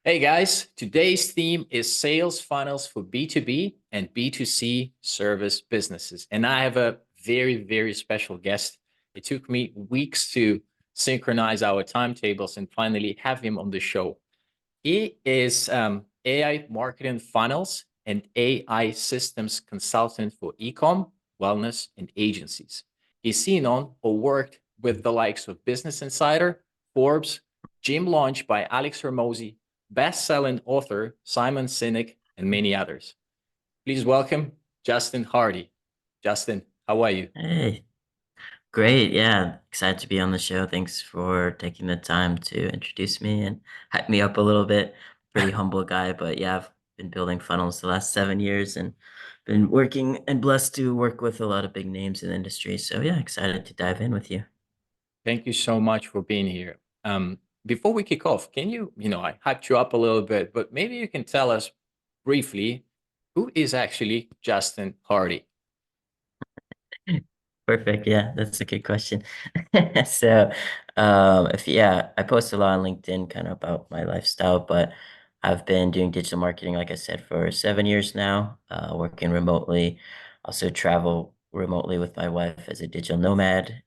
Hey guys, today's theme is sales funnels for B2B and B2C service businesses. And I have a very, very special guest. It took me weeks to synchronize our timetables and finally have him on the show. He is AI marketing funnels and AI systems consultant for ecom, wellness, and agencies. He's seen on or worked with the likes of Business Insider, Forbes, Gym Launch by Alex Hormozi, best-selling author Simon Sinek, and many others. Please welcome Justin Hardy. Justin, how are you? Hey, great. Yeah, excited to be on the show. Thanks for taking the time to introduce me and hype me up a little bit. Pretty humble guy, but yeah, I've been building funnels the last 7 years and been working and blessed to work with a lot of big names in the industry. So yeah, excited to dive in with you. Thank you so much for being here. Before we kick off, can I hyped you up a little bit, but maybe you can tell us briefly who is actually Justin Hardy? Perfect. Yeah, that's a good question. So, if yeah, I post a lot on LinkedIn kind of about my lifestyle, but I've been doing digital marketing, like I said, for 7 years now, working remotely, also travel remotely with my wife as a digital nomad.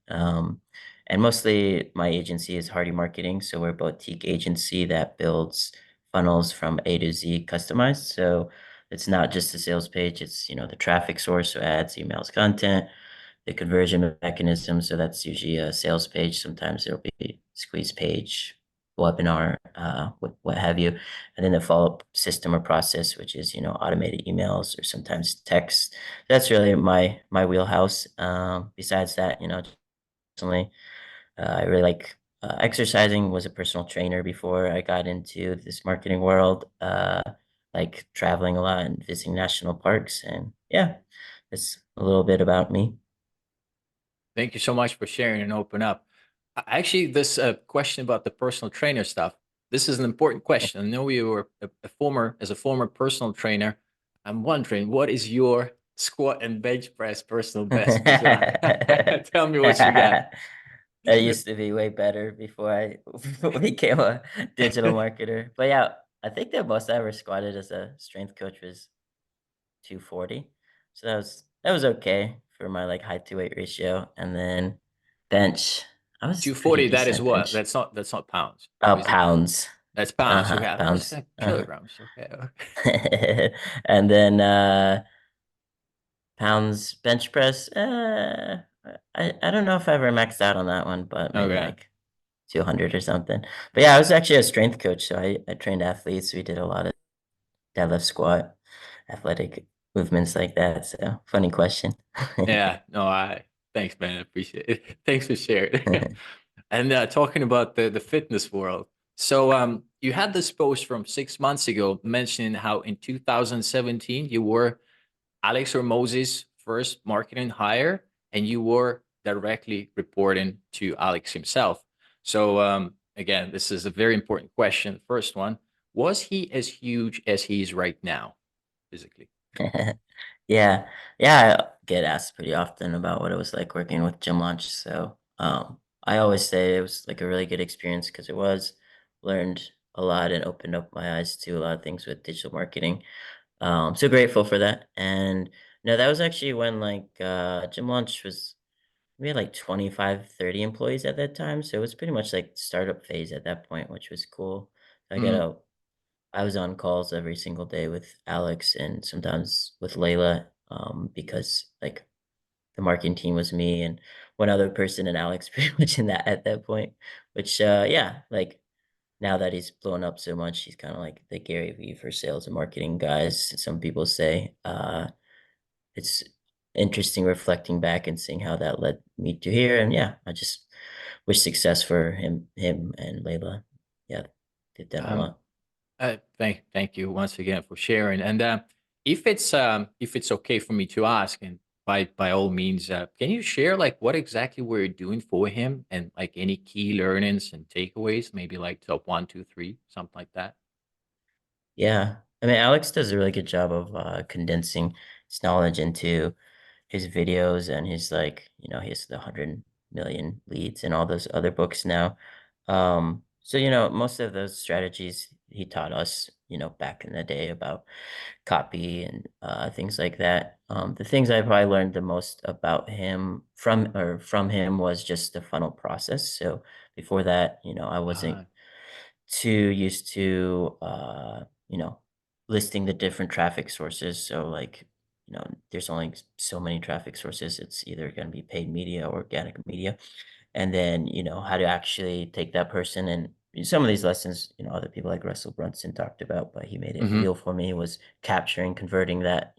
And mostly my agency is Hardy Marketing. So we're a boutique agency that builds funnels from A to Z customized. So it's not just a sales page, it's, the traffic source, so ads, emails, content, the conversion mechanism. So that's usually a sales page. Sometimes it'll be squeeze page, webinar, what have you. And then the follow-up system or process, which is, automated emails or sometimes text. That's really my wheelhouse. Besides that, personally, I really like exercising, was a personal trainer before I got into this marketing world. Like traveling a lot and visiting national parks. And yeah, it's a little bit about me. Thank you so much for sharing and open up. Actually, this question about the personal trainer stuff, this is an important question. I know you were as a former personal trainer. I'm wondering, what is your squat and bench press personal best? Because tell me what you got. I used to be way better before I became a digital marketer. But yeah, I think the most I ever squatted as a strength coach was 240. So that was okay for my like height to weight ratio. And then bench, I was pretty 240, that is decent what? bench. That's not pounds. Or is it? Pounds. That's pounds. Okay, I thought you Pounds. said kilograms. Okay. And then pounds bench press. I don't know if I ever maxed out on that one, but maybe Okay. like 200 or something. But yeah, I was actually a strength coach, so I trained athletes. We did a lot of deadlift, squat, athletic movements like that. So funny question. Yeah. No, thanks, man. I appreciate it. Thanks for sharing. And talking about the fitness world. So you had this post from 6 months ago mentioning how in 2017 you were Alex Hormozi's first marketing hire, and you were directly reporting to Alex himself. So again, this is a very important question. First one: was he as huge as he is right now, physically? Yeah. Yeah, I get asked pretty often about what it was like working with Gym Launch. So, I always say it was like a really good experience because it was learned a lot and opened up my eyes to a lot of things with digital marketing. So grateful for that. And no, that was actually when like Gym Launch was we had like 25, 30 employees at that time. So it was pretty much like startup phase at that point, which was cool. I got Mm. a I was on calls every single day with Alex and sometimes with Layla, because like the marketing team was me and one other person and Alex pretty much in that at that point. Which yeah, like now that he's blown up so much, he's kind of like the Gary Vee for sales and marketing guys. Some people say it's interesting reflecting back and seeing how that led me to here. And yeah, I just wish success for him and Layla. Yeah, they've done a Um, lot. thank you once again for sharing. And if it's okay for me to ask, and by all means, can you share like what exactly we're doing for him and like any key learnings and takeaways, maybe like top one, two, three, something like that? Yeah. I mean, Alex does a really good job of condensing his knowledge into his videos and his like, he has the 100 million leads and all those other books now. So, most of those strategies he taught us, back in the day about copy and things like that. The things I probably learned the most about him from him was just the funnel process. So before that, I wasn't Uh, too used to listing the different traffic sources. So like, there's only so many traffic sources. It's either going to be paid media or organic media. And then, how to actually take that person, and some of these lessons, other people like Russell Brunson talked about, but he made it mhm. real for me, was capturing, converting that,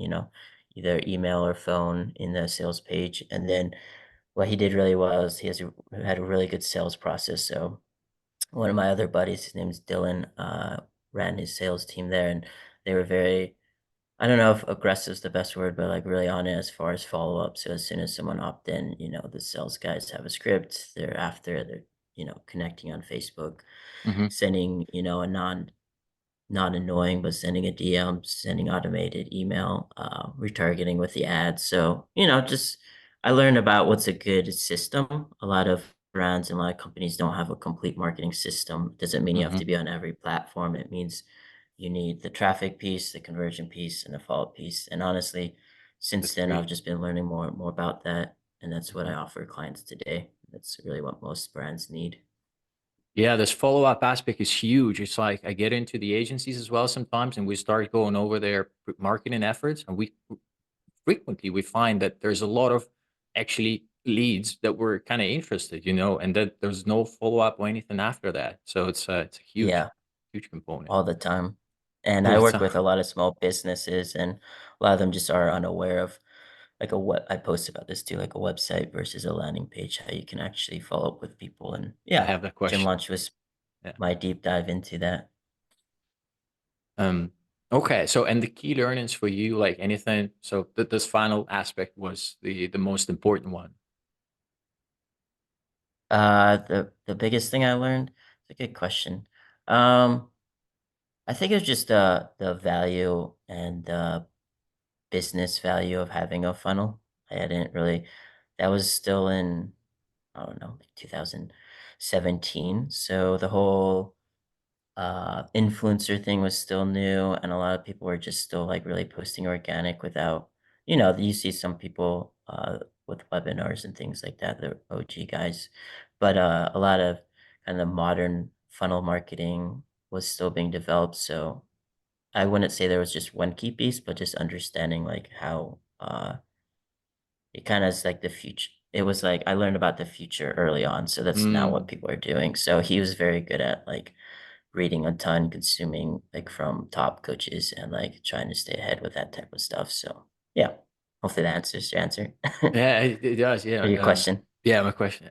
either email or phone in the sales page. And then what he did really well is had a really good sales process. So one of my other buddies, his name's Dylan, ran his sales team there, and they were very, I don't know if aggressive is the best word, but like really on it as far as follow up. So as soon as someone opt in, the sales guys have a script. They're connecting on Facebook, Mhm. sending, a not annoying, but sending a DM, sending automated email, retargeting with the ads. So, just I learned about what's a good system. A lot of brands and a lot of companies don't have a complete marketing system. Doesn't mean you have Mhm. to be on every platform. It means you need the traffic piece, the conversion piece, and the follow-up piece. And honestly, since That's then, I've great. just been learning more and more about that. And that's what I Mhm. offer clients today. That's really what most brands need. Yeah, this follow-up aspect is huge. It's like I get into the agencies as well sometimes, and we start going over their marketing efforts, and we frequently we find that there's a lot of actually leads that were kind of interested, and that there's no follow-up or anything after that. So it's a huge, Yeah. huge component All the time. And all I the work with a time. lot of small businesses, and a lot of them just are unaware of like a what I post about this too, like a website versus a landing page, how you can actually follow up with people. And I yeah, have that Gym question. Launch was Yeah. my deep dive into that. Um, okay. So, and the key learnings for you, like anything. So, this final aspect was the most important one. The biggest thing I learned, it's a good question. Um, I think it's just the value and the business value of having a funnel. I hadn't really, that was still in, I don't know, like 2017. So the whole influencer thing was still new, and a lot of people were just still like really posting organic without, you see some people with webinars and things like that, the OG guys, but a lot of kind of modern funnel marketing was still being developed. So I wouldn't say there was just one key piece, but just understanding like how it kind of is like the future. It was like I learned about the future early on, so that's now what Mm, people are doing. So he was very good at like reading a ton, consuming like from top coaches, and like trying to stay ahead with that type of stuff. So yeah, hopefully that answers your answer yeah, it does. Yeah. or your question. Yeah, my question.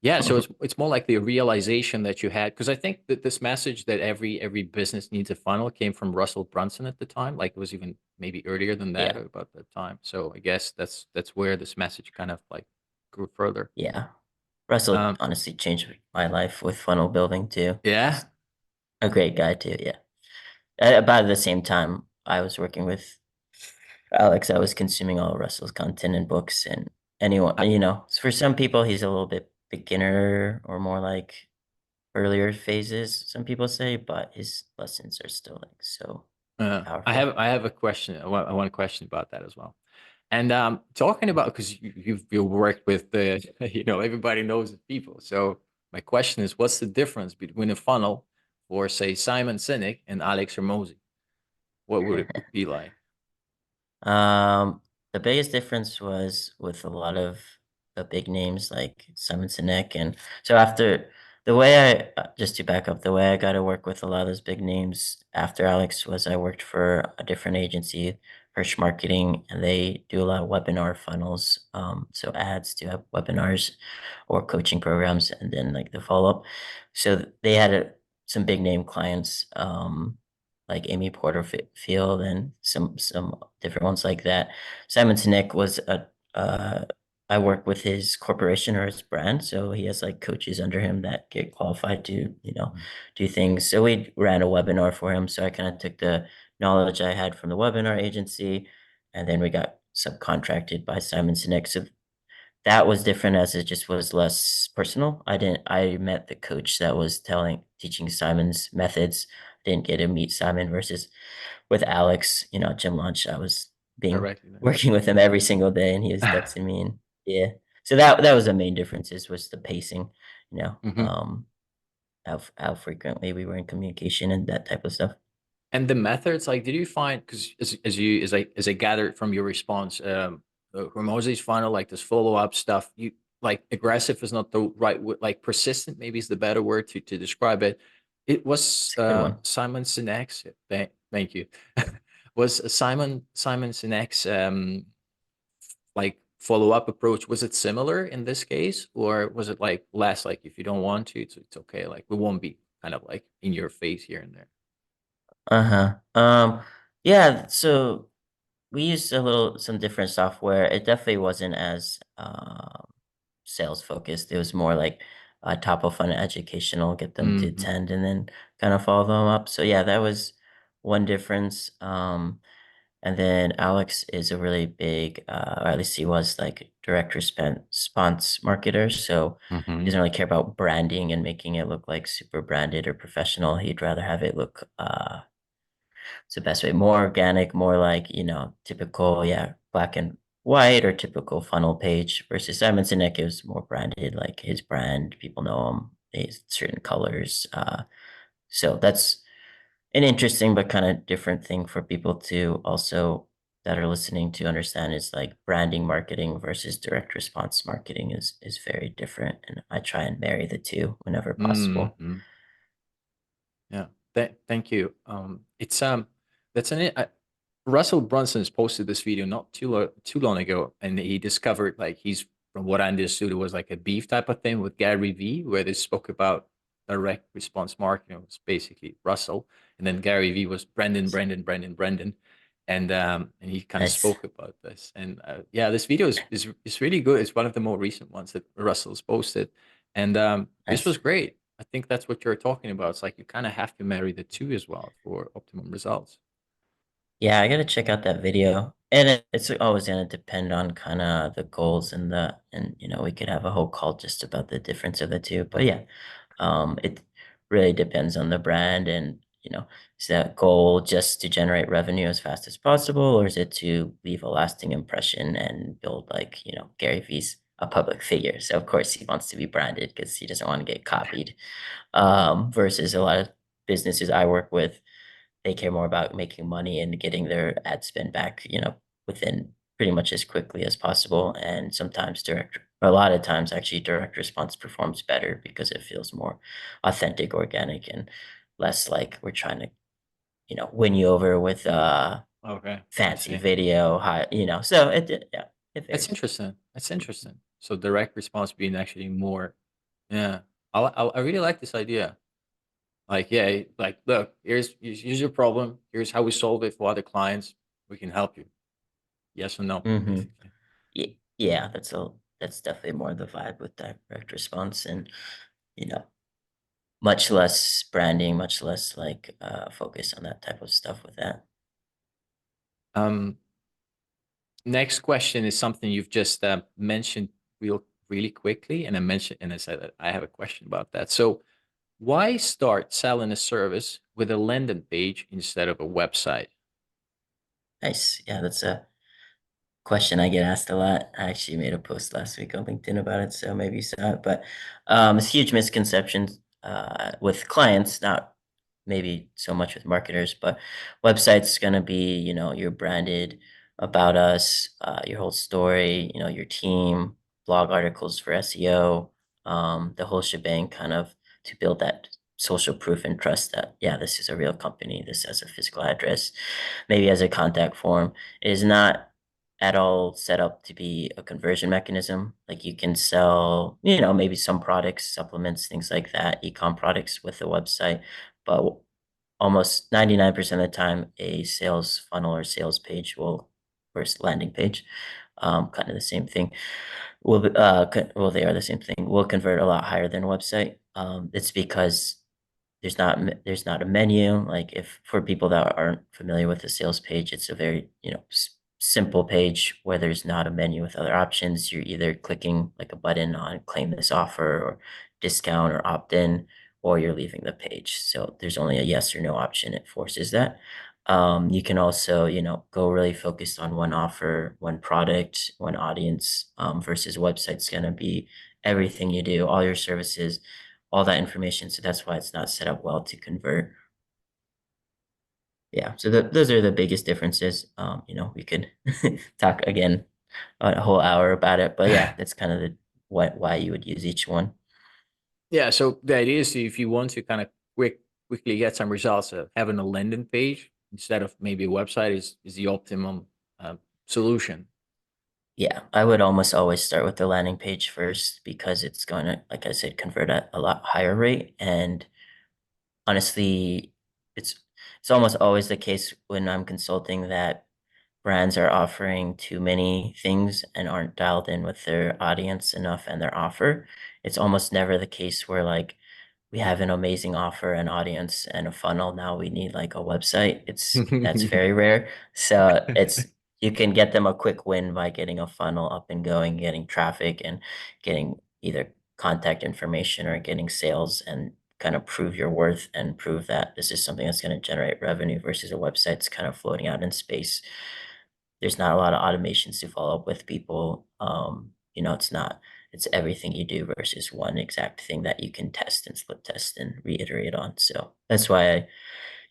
Yeah, so it's more like the realization that you had, because I think that this message that every business needs a funnel came from Russell Brunson at the time. Like it was even maybe earlier than that, Yeah, or about that time. So I guess that's where this message kind of like grew further. yeah. Russell Um, honestly changed my life with funnel building too. yeah. Just a great guy too. Yeah. About the same time I was working with Alex, I was consuming all of Russell's content and books, and anyone, for some people, he's a little bit beginner or more like earlier phases, some people say, but his lessons are still like so I powerful. have a question. I want a question about that as well. And talking about, because you've worked with the everybody knows the people. So my question is, what's the difference between a funnel for say Simon Sinek and Alex Hormozi? What would it be like? Um, the biggest difference was with a lot of the big names like Simon Sinek, and so after the way just to back up, the way I got to work with a lot of those big names after Alex was I worked for a different agency, Hirsch Marketing, and they do a lot of webinar funnels. So ads to have webinars or coaching programs, and then like the follow up. So they had some big name clients. Like Amy Porterfield and some different ones like that. Simon Sinek was I work with his corporation or his brand, so he has like coaches under him that get qualified to do things. So we ran a webinar for him. So I kind of took the knowledge I had from the webinar agency, and then we got subcontracted by Simon Sinek. So that was different as it just was less personal. I met the coach that was teaching Simon's methods. didn't get to meet Simon versus with Alex, Gym Launch. I was being Directly there. working with him every single day, and he was texting me, and yeah. So that was the main differences was the pacing, you know, Hmm. um, how frequently we were in communication and that type of stuff. And the methods, like, did you find, because as I gathered from your response, Hormozi's funnel, like this follow up stuff, you like aggressive is not the right word, like persistent maybe is the better word to describe it. It was It's a good one. Simon Sinek's. Thank you. Was Simon Sinek's like follow up approach, was it similar in this case, or was it like less like if you don't want to, it's okay, like we won't be kind of like in your face here and there. Uh-huh. Yeah, so we used some different software. It definitely wasn't as sales focused. It was more like top of funnel educational, get them to Hmm. attend and then kind of follow them up. So yeah, that was one difference. And then Alex is a really big, or at least he was like direct response marketer. So he Hmm. doesn't really care about branding and making it look like super branded or professional. He'd rather have it look it's the best way, more organic, more like, typical, yeah, black and white or typical funnel page versus Simon Sinek is more branded, like his brand, people know him, he's certain colors. So that's an interesting but kind of different thing for people to also that are listening to understand is like branding marketing versus direct response marketing is very different. And I try and marry the two whenever possible. Hmm. Yeah. Thank you. It's that's Russell Brunson's posted this video not too long ago, and he discovered, like, he's, from what I understood, it was like a beef type of thing with Gary Vee, where they spoke about direct response marketing. It was basically Russell, and then Gary Vee was Brendan, and he kind of Nice. spoke about this. And yeah, this video is really good. It's one of the more recent ones that Russell's posted, and this was Nice. great. I think that's what you're talking about. It's like you kind of have to marry the two as well for optimum results. Yeah, I gotta check out that video. And it's always gonna depend on kind of the goals and we could have a whole call just about the difference of the two. But yeah, it really depends on the brand and is that goal just to generate revenue as fast as possible, or is it to leave a lasting impression and build like, Gary Vee's a public figure. So of course he wants to be branded because he doesn't want to get copied. Versus a lot of businesses I work with they care more about making money and getting their ad spend back, within pretty much as quickly as possible. And sometimes a lot of times actually direct response performs better because it feels more authentic, organic, and less like we're trying to, win you over with Okay, I fancy see. video, so yeah, it That's varies. interesting. That's interesting. So direct response being actually more, yeah. I really like this idea. Like, yeah, like, look, here's your problem. Here's how we solve it for other clients. We can help you. Yes or no, Hmm. basically. Yeah, that's definitely more the vibe with direct response and, you know, much less branding, much less like focus on that type of stuff with that. Um, Next question is something you've just mentioned really quickly, and I said that I have a question about that. So, why start selling a service with a landing page instead of a website? Nice. Yeah, that's a question I get asked a lot. I actually made a post last week on LinkedIn about it, so maybe you saw it. But it's huge misconceptions with clients, not maybe so much with marketers, but website's gonna be, your branded about us, your whole story, your team, blog articles for SEO, the whole shebang kind of to build that social proof and trust that, yeah, this is a real company, this has a physical address, maybe as a contact form. It is not at all set up to be a conversion mechanism. Like you can sell, maybe some products, supplements, things like that, e-com products with a website, but almost 99% of the time, a sales funnel or sales page will, or landing page, kind of the same thing. Well, they are the same thing. Will convert a lot higher than a website. It's because there's not a menu. Like if for people that aren't familiar with the sales page, it's a very simple page where there's not a menu with other options. You're either clicking like a button on claim this offer or discount or opt in, or you're leaving the page. So there's only a yes or no option. It forces that. You can also, go really focused on one offer, one product, one audience, versus website's going to be everything you do, all your services, all that information. So that's why it's not set up well to convert. Yeah. So those are the biggest differences. We could talk again a whole hour about it, but yeah, that's kind of why you would use each one. Yeah, so the idea is if you want to kind of quickly get some results, having a landing page instead of maybe a website is the optimum solution. Yeah, I would almost always start with the landing page first because it's going to, like I said, convert at a lot higher rate. And honestly, it's it's almost always the case when I'm consulting that brands are offering too many things and aren't dialed in with their audience enough and their offer. It's almost never the case where like we have an amazing offer, an audience, and a funnel. Now we need like a website. That's very rare. So it's you can get them a quick win by getting a funnel up and going, getting traffic and getting either contact information or getting sales and kind of prove your worth and prove that this is something that's going to generate revenue versus a website that's kind of floating out in space. There's not a lot of automations to follow up with people. It's everything you do versus one exact thing that you can test and split test and reiterate on. So that's why I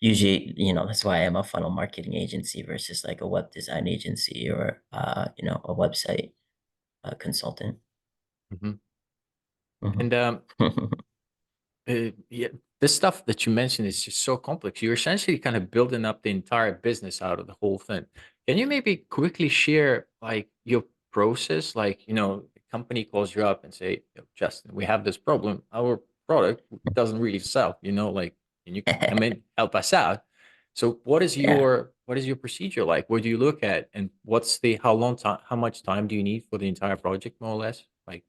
usually, that's why I'm a funnel marketing agency versus like a web design agency or, a website consultant. Mhm. Mhm. And yeah, this stuff that you mentioned is just so complex. You're essentially kind of building up the entire business out of the whole thing. Can you maybe quickly share like your process? Like, the company calls you up and say, Justin, we have this problem. Our product doesn't really sell, like, can you come in, help us out? So Yeah, what is your procedure like? What do you look at? And how much time do you need for the entire project, more or less? Like,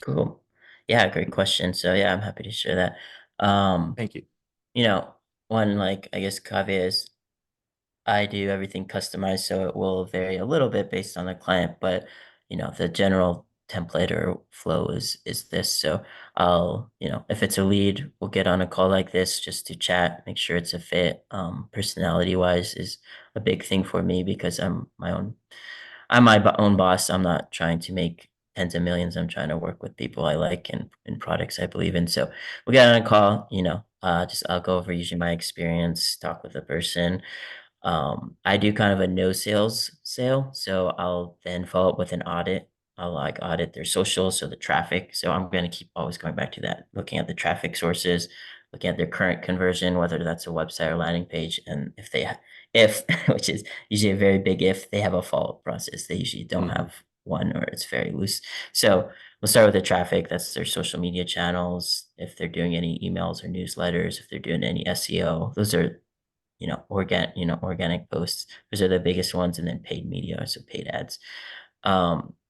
cool. Yeah, great question. So yeah, I'm happy to share that. Um, thank you. you know, one like I guess caveat is I do everything customized, so it will vary a little bit based on the client, but the general template or flow is this. So if it's a lead, we'll get on a call like this just to chat, make sure it's a fit. Personality wise is a big thing for me because I'm my own boss. I'm not trying to make tens of millions. I'm trying to work with people I like and products I believe in. So we'll get on a call, just I'll go over usually my experience, talk with the person. I do kind of a no sales sale, so I'll then follow up with an audit. I'll like audit their socials, so the traffic. So I'm going to keep always going back to that, looking at the traffic sources, looking at their current conversion, whether that's a website or landing page, and if which is usually a very big if they have a follow up process, they usually don't Mhm. have one or it's very loose. So we'll start with the traffic. That's their social media channels. If they're doing any emails or newsletters, if they're doing any SEO, those are organic posts. Those are the biggest ones, and then paid media, so paid ads.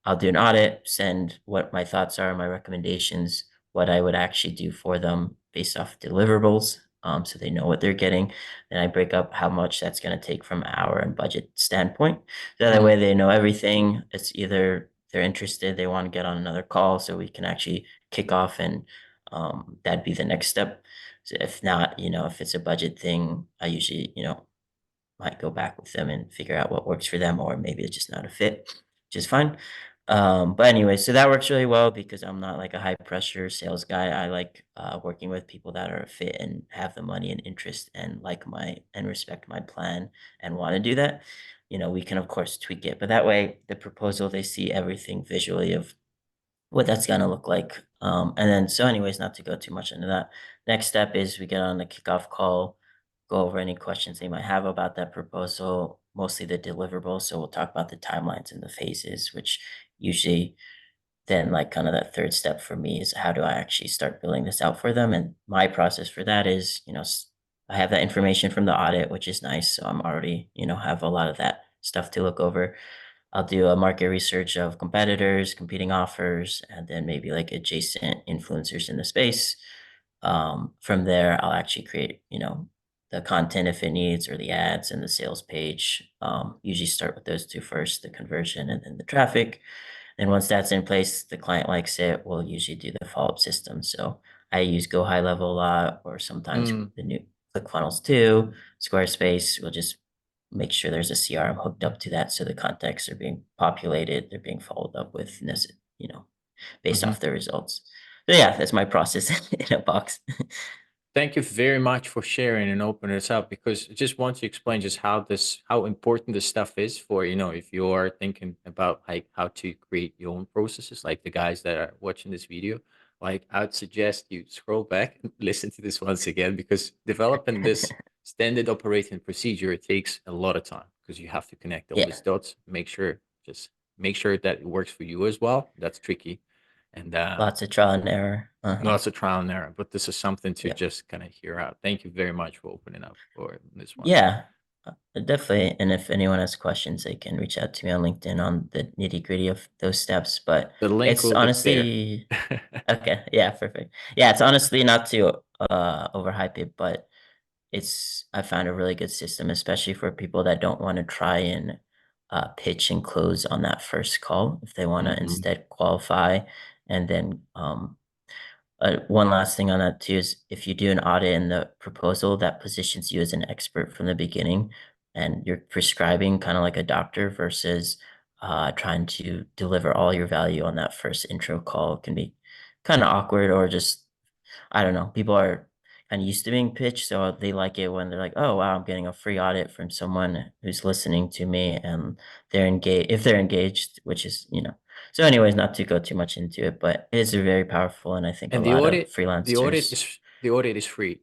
I'll do an audit, send what my thoughts are, my recommendations, what I would actually do for them based off deliverables, so they know what they're getting. Then I break up how much that's going to take from hour and budget standpoint. So that way Mhm. they know everything. It's either they're interested, they want to get on another call, so we can actually kick off, and that'd be the next step. So if not, if it's a budget thing, I usually, might go back with them and figure out what works for them, or maybe it's just not a fit, which is fine. But anyway, so that works really well because I'm not like a high pressure sales guy. I like working with people that are a fit and have the money and interest and like my and respect my plan and want to do that. We can of course tweak it, but that way the proposal they see everything visually of what that's gonna look like. And then so anyways, not to go too much into that. Next step is we get on the kickoff call, go over any questions they might have about that proposal, mostly the deliverables. So we'll talk about the timelines and the phases, which usually then like kind of that third step for me is how do I actually start building this out for them? And my process for that is, I have that information from the audit, which is nice. So I'm already, have a lot of that stuff to look over. I'll do a market research of competitors, competing offers, and then maybe like adjacent influencers in the space. From there, I'll actually create, the content if it needs, or the ads and the sales page. Usually start with those two first, the conversion and then the traffic. And once that's in place, the client likes it, we'll usually do the follow-up system. So I use Go High Level a lot, or sometimes Mm, the new ClickFunnels too. Squarespace will just make sure there's a CRM hooked up to that, so the contacts are being populated, they're being followed up with, you know, based mhm. off the results. So yeah, that's my process in a box. Thank you very much for sharing and opening this up, because I just want to explain just how important this stuff is for, if you are thinking about like how to create your own processes, like the guys that are watching this video. Like, I would suggest you scroll back and listen to this once again, because developing this standard operating procedure, it takes a lot of time, because you have to connect all Yeah, these dots, make sure that it works for you as well. That's tricky. And lots of trial and error. lots of trial and error, but this is something to Yeah. just kind of hear out. Thank you very much for opening up for this one. Yeah, definitely. And if anyone has questions, they can reach out to me on LinkedIn on the nitty-gritty of those steps. But The link it's will be there. honestly okay. Yeah, perfect. Yeah, it's honestly not to overhype it, but I found a really good system, especially for people that don't want to try and pitch and close on that first call. If they want to Hmm. instead qualify and then one last thing on that too is if you do an audit in the proposal, that positions you as an expert from the beginning, and you're prescribing kind of like a doctor versus trying to deliver all your value on that first intro call. It can be kind of awkward, or just I don't know. People are kind of used to being pitched, so they like it when they're like, "Oh wow, I'm getting a free audit from someone who's listening to me," and they're engaged. If they're engaged, which is so. Anyways, not to go too much into it, but it is very powerful, and I think a And lot of the audit freelancers, is the audit is free.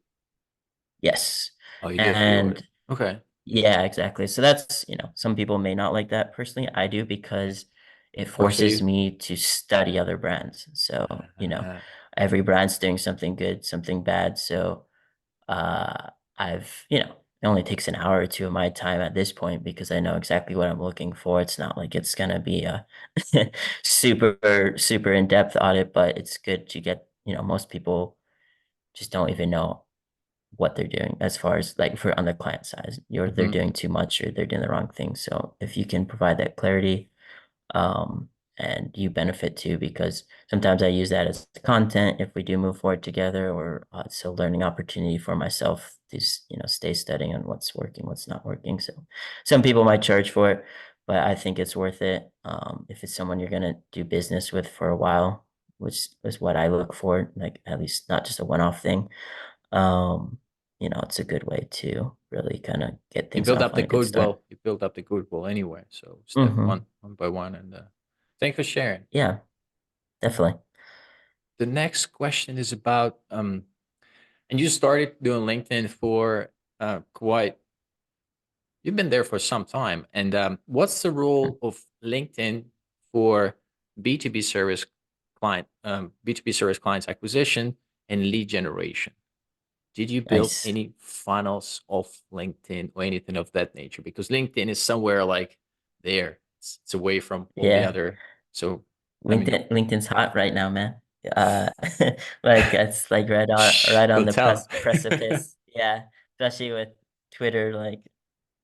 yes, Oh, you do a free audit. and Okay. yeah, exactly. So that's, some people may not like that. Personally, I do because it Works for forces you. me to study other brands. So, Uh, every brand's doing something good, something bad. So, it only takes an hour or two of my time at this point because I know exactly what I'm looking for. It's not like it's gonna be a super, super in-depth audit, but it's good to get, most people just don't even know what they're doing as far as like for on the client side. They're mhm. doing too much or they're doing the wrong thing. So if you can provide that clarity, um, and you benefit too, because sometimes I use that as content if we do move forward together, or it's a learning opportunity for myself to stay studying on what's working, what's not working. So some people might charge for it, but I think it's worth it if it's someone you're gonna do business with for a while, which is what I look for, like at least not just a one-off thing. um, it's a good way to really kind of get You things build off up on the a good start. goodwill. You build up the goodwill anyway. So step Hmm. one by one. And thanks for sharing. Yeah, definitely. The next question is about and you started doing LinkedIn for quite you've been there for some time. And what's the role of LinkedIn for B2B service B2B service clients acquisition and lead generation? Did you build Nice. any funnels of LinkedIn or anything of that nature? Because LinkedIn is somewhere like there. It's away from all the Yeah. other. So let me know. LinkedIn's hot right now, man. Uh, like it's like Shh, right on don't the tell. precipice. Yeah, especially with Twitter like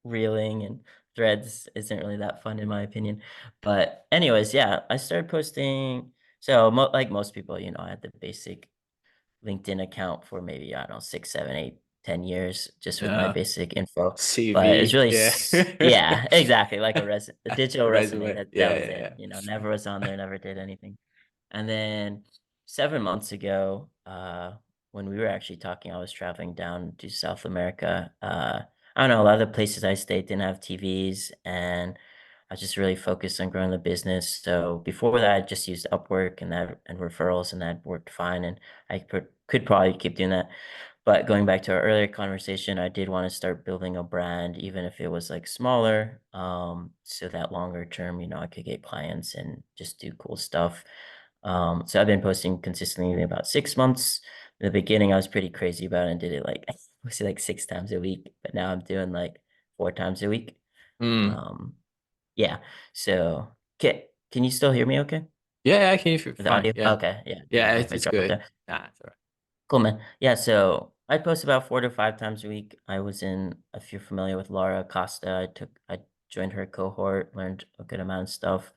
reeling, and Threads isn't really that fun in my opinion. But anyways, yeah, I started posting. So like most people, I had the basic LinkedIn account for maybe, I don't know, 6, 7, 8, 10 years just with my uh, basic info. But it's CV. really, Yeah. yeah, exactly, like a digital resume. Resume. That Yeah, was yeah, it. yeah. Never was on there, never did anything. And then 7 months ago, when we were actually talking, I was traveling down to South America. I don't know, a lot of the places I stayed didn't have TVs, and I was just really focused on growing the business. So before that, I just used Upwork and referrals, and that worked fine. And could probably keep doing that. But going back to our earlier conversation, I did want to start building a brand, even if it was like smaller, so that longer term, I could get clients and just do cool stuff. So I've been posting consistently about 6 months. In the beginning, I was pretty crazy about it and did it like mostly like 6 times a week, but now I'm doing like 4 times a week. Mm. Um, yeah. So can you still hear me? Okay, Yeah, I can hear you the fine. audio. Yeah. Okay, yeah. Didn't Yeah, know if it's, I it's dropped good. there. Nah, it's all right. Cool, man. Yeah, so I post about 4 to 5 times a week. If you're familiar with Laura Costa, I joined her cohort, learned a good amount of stuff.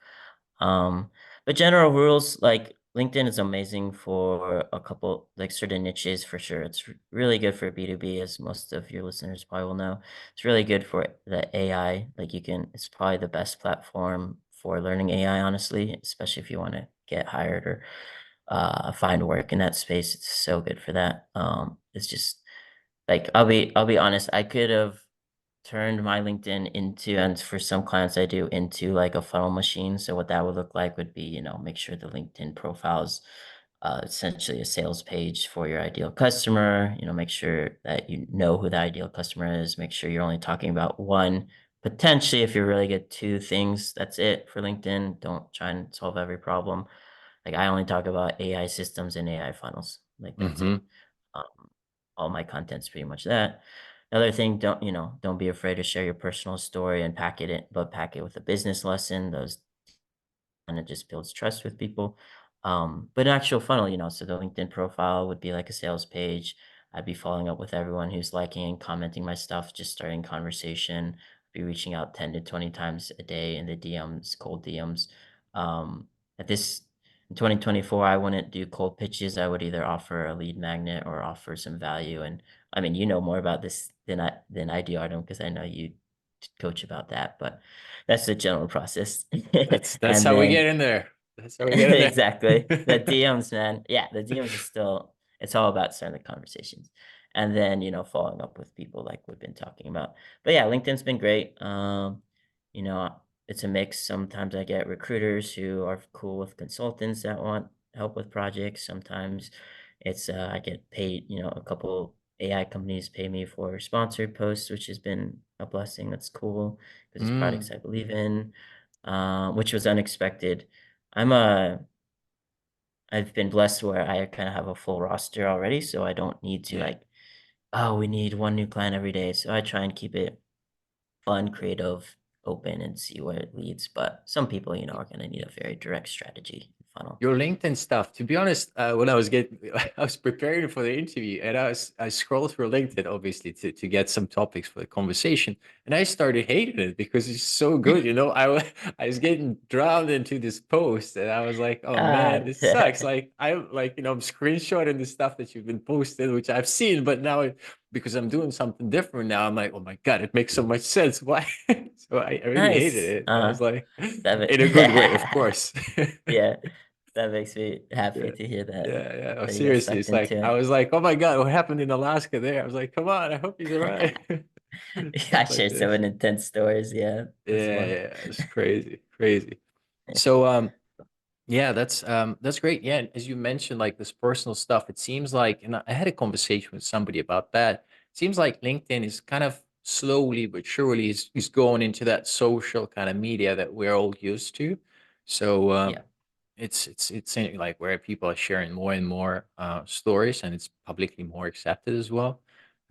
Um, but general rules, like LinkedIn is amazing for a couple, like certain niches for sure. It's really good for B2B, as most of your listeners probably will know. It's really good for the AI. Like it's probably the best platform for learning AI, honestly, especially if you want to get hired or find work in that space. It's so good for that. It's just like I'll be honest. I could have turned my LinkedIn into, and for some clients I do, into like a funnel machine. So what that would look like would be, make sure the LinkedIn profiles essentially a sales page for your ideal customer. Make sure that you know who the ideal customer is. Make sure you're only talking about one, potentially if you're really good, two things. That's it for LinkedIn. Don't try and solve every problem. Like I only talk about AI systems and AI funnels. Like that's it. Mm-hmm. Um, all my content's pretty much that. Another thing, don't be afraid to share your personal story and pack it with a business lesson. Those and it just builds trust with people. But an actual funnel, so the LinkedIn profile would be like a sales page. I'd be following up with everyone who's liking and commenting my stuff, just starting conversation, be reaching out 10 to 20 times a day in the DMs, cold DMs. At this in 2024, I wouldn't do cold pitches. I would either offer a lead magnet or offer some value. And I mean, you know more about this than I do, Artem, because I know you coach about that. But that's the general process. That's And how we then get in there. That's how we get in exactly. The there. DMs, man. Yeah, the DMs is still it's all about starting the conversations. And then, following up with people like we've been talking about. But yeah, LinkedIn's been great. You know, it's a mix. Sometimes I get recruiters who are cool with consultants that want help with projects. Sometimes it's I get paid, a couple AI companies pay me for sponsored posts, which has been a blessing. That's cool because it's products Mm, I believe in, which was unexpected. I'm a I've been blessed where I kind of have a full roster already, so I don't need to yeah. like, oh, we need one new client every day. So I try and keep it fun, creative, open, and see where it leads. But some people, are going to need a very direct strategy funnel. Your LinkedIn stuff. To be honest, when I was preparing for the interview, and I scrolled through LinkedIn, obviously, to get some topics for the conversation, and I started hating it because it's so good. I was getting drowned into this post, and I was like, oh Ah, man, this sucks. Like I'm screenshotting the stuff that you've been posting, which I've seen, but now because I'm doing something different now, I'm like, oh my god, it makes so much sense. Why? So I really hated nice. it. I was like, That in a good way, of course. yeah, that makes me happy Yeah. to hear that Yeah, yeah. Oh, that you got seriously, sucked it's like into I it. was like, oh my God, what happened in Alaska there? I was like, come on, I hope he's all right. I Stuff like shared some this. intense stories. Yeah, that's Yeah, fun. yeah. It's crazy, crazy. So yeah, that's great. Yeah, and as you mentioned, like this personal stuff, it seems like, and I had a conversation with somebody about that. It seems like LinkedIn is kind of slowly but surely is going into that social kind of media that we're all used to. So Yeah, it's like where people are sharing more and more stories, and it's publicly more accepted as well.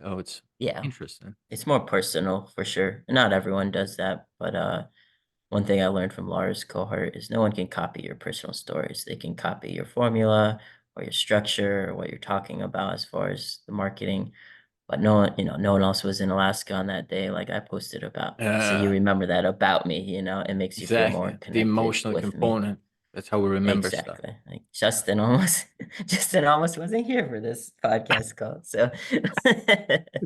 Oh, it's yeah. interesting. It's more personal for sure. Not everyone does that, but one thing I learned from Laura's cohort is no one can copy your personal stories. They can copy your formula or your structure or what you're talking about as far as the marketing. But no one else was in Alaska on that day. Like I posted about, so you uh remember that about me. It makes you feel more exactly, the connected emotional with me. component, that's how we remember stuff. Exactly. Like Justin almost, Justin almost wasn't here for this podcast call. So,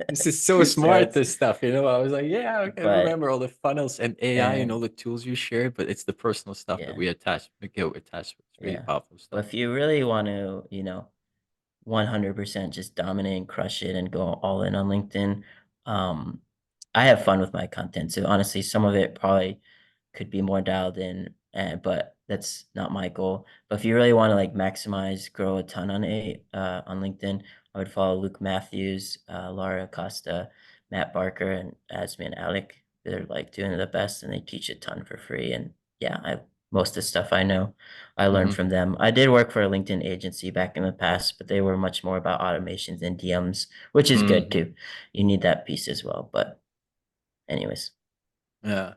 This is so so smart, it's, this stuff, I was like, yeah, I can but remember all the funnels and AI and and all the tools you shared, but it's the personal stuff that yeah, we get attached with. It's really yeah. powerful stuff. But if you really want to, 100% just dominate and crush it and go all in on LinkedIn. Um, I have fun with my content. So honestly, some of it probably could be more dialed in, but that's not my goal. But if you really want to like maximize, grow a ton on LinkedIn, I would follow Luke Matthews, Laura Costa, Matt Barker, and Asmi and Alec. They're like doing the best, and they teach a ton for free. And yeah, most of the stuff I know, I learned Hmm. from them. I did work for a LinkedIn agency back in the past, but they were much more about automations and DMs, which is good Hmm. too. You need that piece as well. But anyways, Yeah.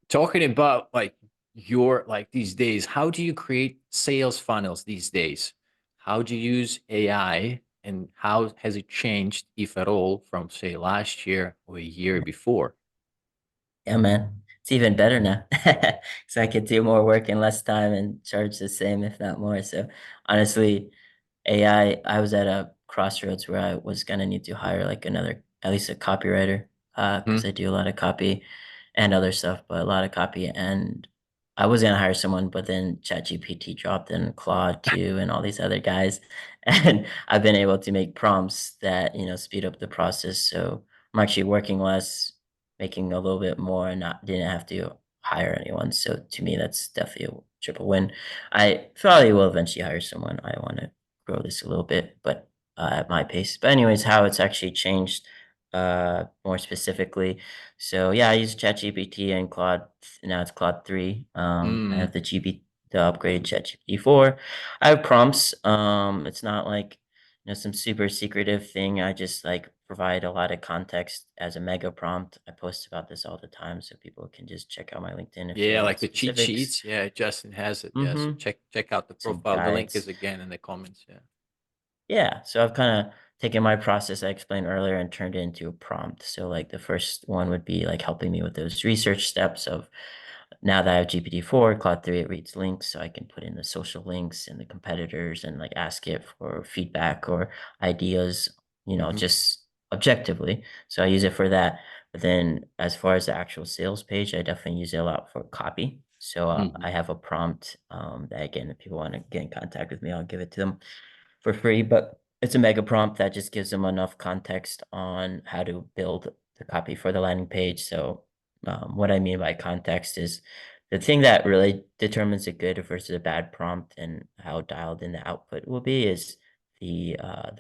Talking about like your like these days, how do you create sales funnels these days? How do you use AI, and how has it changed, if at all, from say last year or a year before? yeah, man. It's even better now. So I could do more work in less time and charge the same, if not more. So honestly, I was at a crossroads where I was gonna need to hire like another, at least a copywriter, because Mhm. I do a lot of copy and other stuff, but a lot of copy. And I was gonna hire someone, but then ChatGPT dropped and Claude too, and all these other guys. And I've been able to make prompts that, speed up the process. So I'm actually working less, making a little bit more, and not didn't have to hire anyone. So to me, that's definitely a triple win. I probably will eventually hire someone. I want to grow this a little bit, but at my pace. But anyways, how it's actually changed more specifically. So yeah, I use ChatGPT and Claude. Now it's Claude 3. I have Mm. the upgraded ChatGPT 4. I have prompts. It's not like some super secretive thing. I just like provide a lot of context as a mega prompt. I post about this all the time, so people can just check out my LinkedIn if they Yeah, want like the cheat specifics. sheets. Yeah, Justin has it. Yeah, so Mm-hmm. check out the Some profile. The link is guides. again in the comments. Yeah. Yeah, so I've kind of taken my process I explained earlier and turned it into a prompt. So like the first one would be like helping me with those research steps of, now that I have GPT-4, Claude 3, it reads links, so I can put in the social links and the competitors and like ask it for feedback or ideas, Hmm. just objectively. So I use it for that. But then as far as the actual sales page, I definitely use it a lot for copy. So Hmm. I have a prompt that, again, if people want to get in contact with me, I'll give it to them for free. But it's a mega prompt that just gives them enough context on how to build the copy for the landing page. So what I mean by context is the thing that really determines a good versus a bad prompt and how dialed in the output will be is the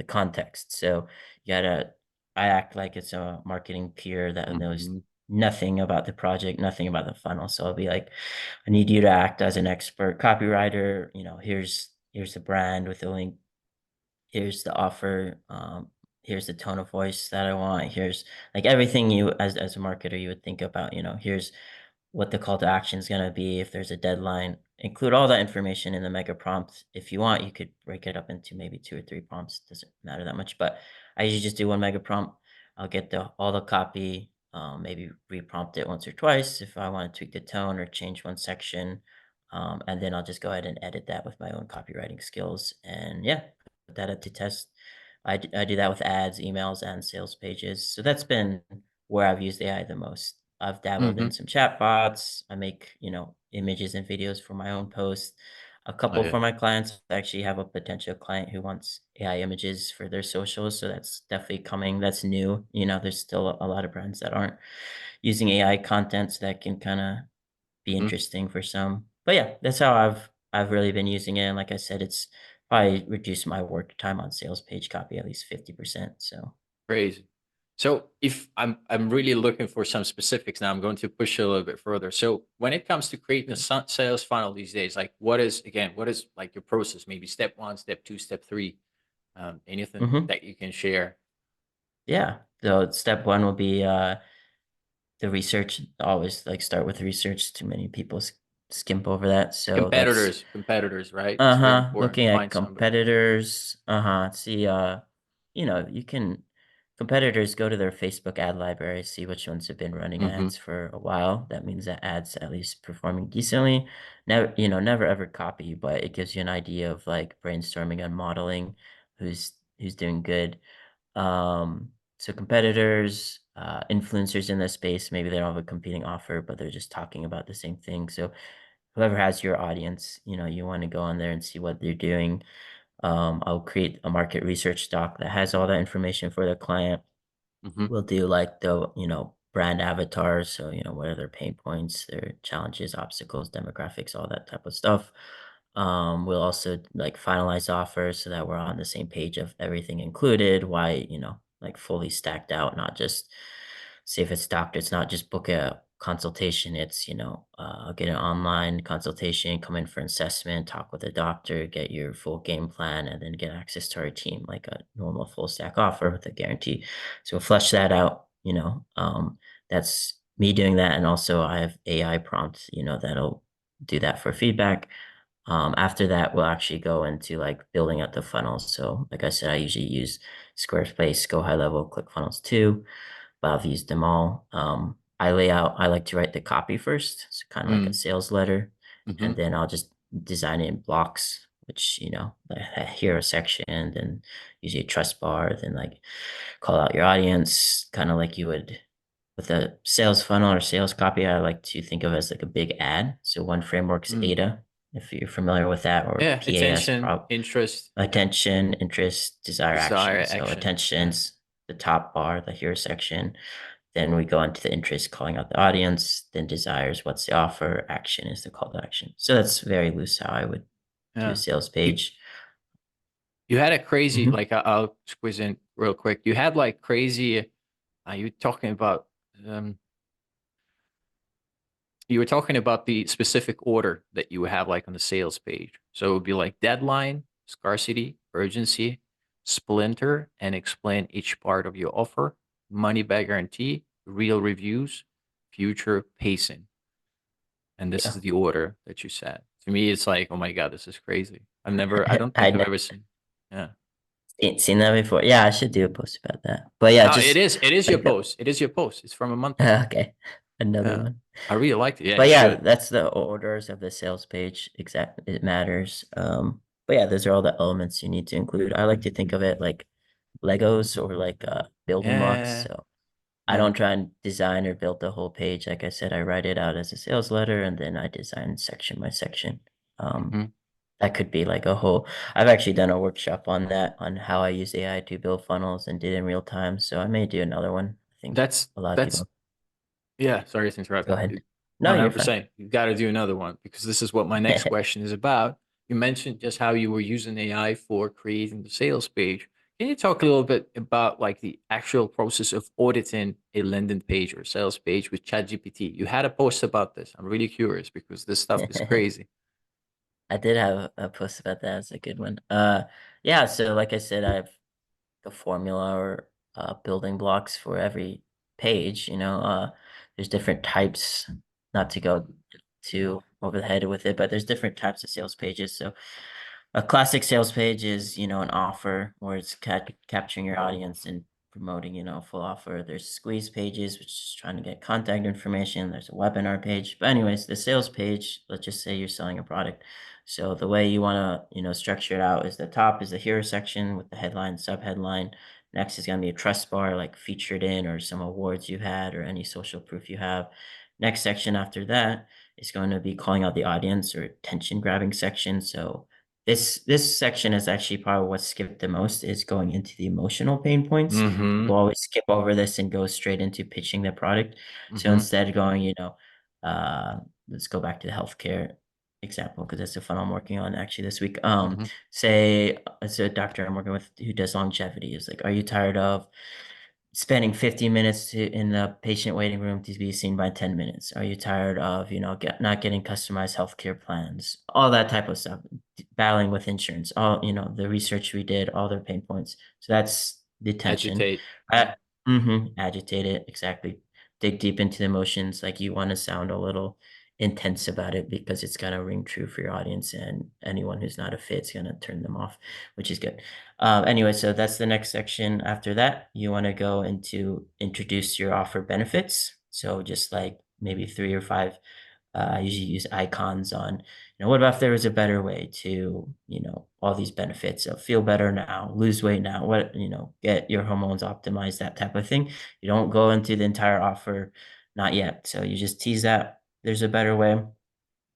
context. So you gotta I act like it's a marketing peer that knows Hmm. nothing about the project, nothing about the funnel. So I'll be like, I need you to act as an expert copywriter. Here's the brand with the link, here's the offer, here's the tone of voice that I want, here's like everything you as a marketer you would think about, here's what the call to action is going to be, if there's a deadline. Include all that information in the mega prompt. If you want, you could break it up into maybe two or three prompts. Doesn't matter that much, but I usually just do one mega prompt. I'll get all the copy, maybe reprompt it once or twice if I want to tweak the tone or change one section. And then I'll just go ahead and edit that with my own copywriting skills. And yeah, put that up to test. I do that with ads, emails, and sales pages. So that's been where I've used AI the most. I've dabbled Hmm. in some chat bots. I make, images and videos for my own posts. A Oh couple yeah. for my clients. I actually have a potential client who wants AI images for their socials. So that's definitely coming. That's new. There's still a lot of brands that aren't using AI content, so that can kind of be Mhm. interesting for some. But yeah, that's how I've really been using it. And like I said, it's probably reduced my work time on sales page copy at least 50%. So Crazy. So if I'm really looking for some specifics now, I'm going to push it a little bit further. So when it comes to creating a sales funnel these days, like what is like your process? Maybe step one, step two, step three. Anything mhm. that you can share? Yeah. So step one will be the research. Always like start with research. Too many people skimp over that. So that's Competitors, right? It's very uh-huh, important. looking at Find somebody. competitors. Uh-huh. See, you can competitors, go to their Facebook ad library, see which ones have been running Hmm. ads for a while. That means that ads at least performing decently. Never ever copy, but it gives you an idea of like brainstorming and modeling who's doing good. So competitors, influencers in the space, maybe they don't have a competing offer, but they're just talking about the same thing. So whoever has your audience, you want to go on there and see what they're doing. I'll create a market research doc that has all that information for the client. Hmm. We'll do like the, brand avatars. So, what are their pain points, their challenges, obstacles, demographics, all that type of stuff. We'll also like finalize offers so that we're on the same page of everything included. Why, like fully stacked out, not just say if it's doctor, it's not just book a consultation. It's, get an online consultation, come in for an assessment, talk with a doctor, get your full game plan, and then get access to our team like a normal full stack offer with a guarantee. So we'll flesh that out, that's me doing that. And also I have AI prompts, that'll do that for feedback. After that, we'll actually go into like building out the funnels. So like I said, I usually use Squarespace, Go High Level, ClickFunnels too, but I've used them all. I like to write the copy first, so kind of like a Mm, sales letter, and hmm then I'll just design it in blocks, which, like a hero section, then usually a trust bar, then like call out your audience, kind of like you would with a sales funnel or sales copy. I like to think of as like a big ad. So one framework is mm. ADA, if you're familiar with that, or Yeah, PAS, attention, interest, attention, interest, desire, desire, action. So action. Yeah. attention's the top bar, the hero section. Then we go into the interest, calling out the audience. Then desires, what's the offer? Action is the call to action. So that's very loose how I would do a Yeah. sales You, page. you had a crazy, Mhm. like, I'll squeeze in real quick. You had like crazy, you talking about, um, you were talking about the specific order that you would have like on the sales page. So it would be like deadline, scarcity, urgency, splinter, and explain each part of your offer, money back guarantee, real reviews, future pacing. And this Yeah. is the order that you said. To me, it's like, oh my God, this is crazy. I don't think I'd I've never ever seen. Yeah. seen that before. Yeah, I should do a post about that. But yeah, No, it just is. It is your like the post. It is your post. It's from a month ago. okay, another Yeah. one. I really liked it. Yeah, you But yeah, should. that's the orders of the sales page. Exactly, it matters. But yeah, those are all the elements you need to include. I like to think of it like Legos or like building blocks. Yeah. So I Yeah. don't try and design or build the whole page. Like I said, I write it out as a sales letter and then I design section by section. Um, hmm that could be like a whole. I've actually done a workshop on that, on how I use AI to build funnels and did it in real time. So I may do another one. I think That's, a lot of that's, people. yeah. Sorry to interrupt Go you. ahead. No, No, no, you're I'm just fine. saying, you got to do another one because this is what my next question is about. You mentioned just how you were using AI for creating the sales page. Can you talk a little bit about like the actual process of auditing a landing page or sales page with ChatGPT? You had a post about this. I'm really curious because this stuff is crazy. I did have a post about that. It's a good one. Yeah. So like I said, I have the formula or building blocks for every page. There's different types. Not to go too over the head with it, but there's different types of sales pages. So a classic sales page is, an offer where it's capturing your audience and promoting, a full offer. There's squeeze pages, which is trying to get contact information. There's a webinar page. But anyways, the sales page, let's just say you're selling a product. So the way you want to, structure it out is the top is the hero section with the headline, subheadline. Next is going to be a trust bar, like featured in or some awards you had or any social proof you have. Next section after that is going to be calling out the audience or attention grabbing section. So this section is actually probably what skipped the most, is going into the emotional pain points. People Mm-hmm. always skip over this and go straight into pitching the product. So Mm-hmm. instead going, uh, let's go back to the healthcare example because that's the fun I'm working on actually this week. Mm-hmm. Say it's a doctor I'm working with who does longevity. Is like, are you tired of spending 50 minutes in the patient waiting room to be seen by 10 minutes? Are you tired of, not getting customized healthcare plans? All that type of stuff, battling with insurance, all, the research we did, all their pain points. So that's the tension. Agitate. I, Yeah. agitate it, exactly. Dig deep into the emotions. Like you want to sound a little intense about it because it's going to ring true for your audience, and anyone who's not a fit is going to turn them off, which is good. Anyway, so that's the next section. After that, you want to go into introduce your offer benefits. So just like maybe three or five, I usually use icons on, what about if there was a better way to, all these benefits of feel better now, lose weight now, get your hormones optimized, that type of thing. You don't go into the entire offer, not yet. So you just tease that there's a better way.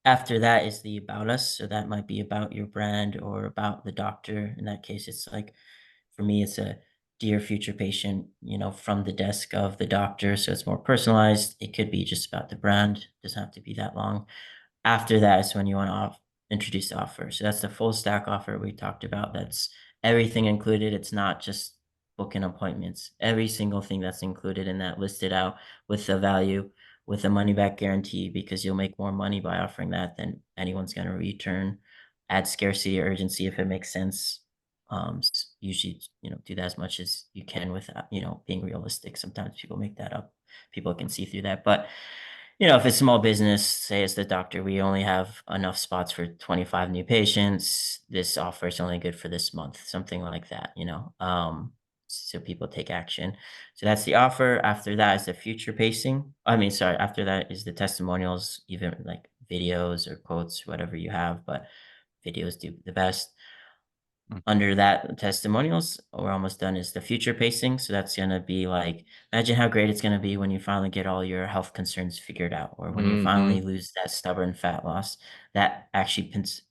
After that is the about us. So that might be about your brand or about the doctor. In that case, it's like, for me, it's a dear future patient, from the desk of the doctor. So it's more personalized. It could be just about the brand. It doesn't have to be that long. After that is when you want to introduce the offer. So that's the full stack offer we talked about. That's everything included. It's not just booking appointments. Every single thing that's included in that listed out with the value, with a money back guarantee, because you'll make more money by offering that than anyone's going to return. Add scarcity or urgency if it makes sense. Usually, do that as much as you can without, being realistic. Sometimes people make that up. People can see through that. But if it's small business, say it's the doctor, we only have enough spots for 25 new patients. This offer is only good for this month, something like that. so people take action. So that's the offer. After that is the future pacing. I mean, sorry, after that is the testimonials, even like videos or quotes, whatever you have, but videos do the best. Mhm. Under that testimonials, we're almost done, is the future pacing. So that's gonna be like, imagine how great it's gonna be when you finally get all your health concerns figured out, or when you finally Mhm. lose that stubborn fat loss. That actually paints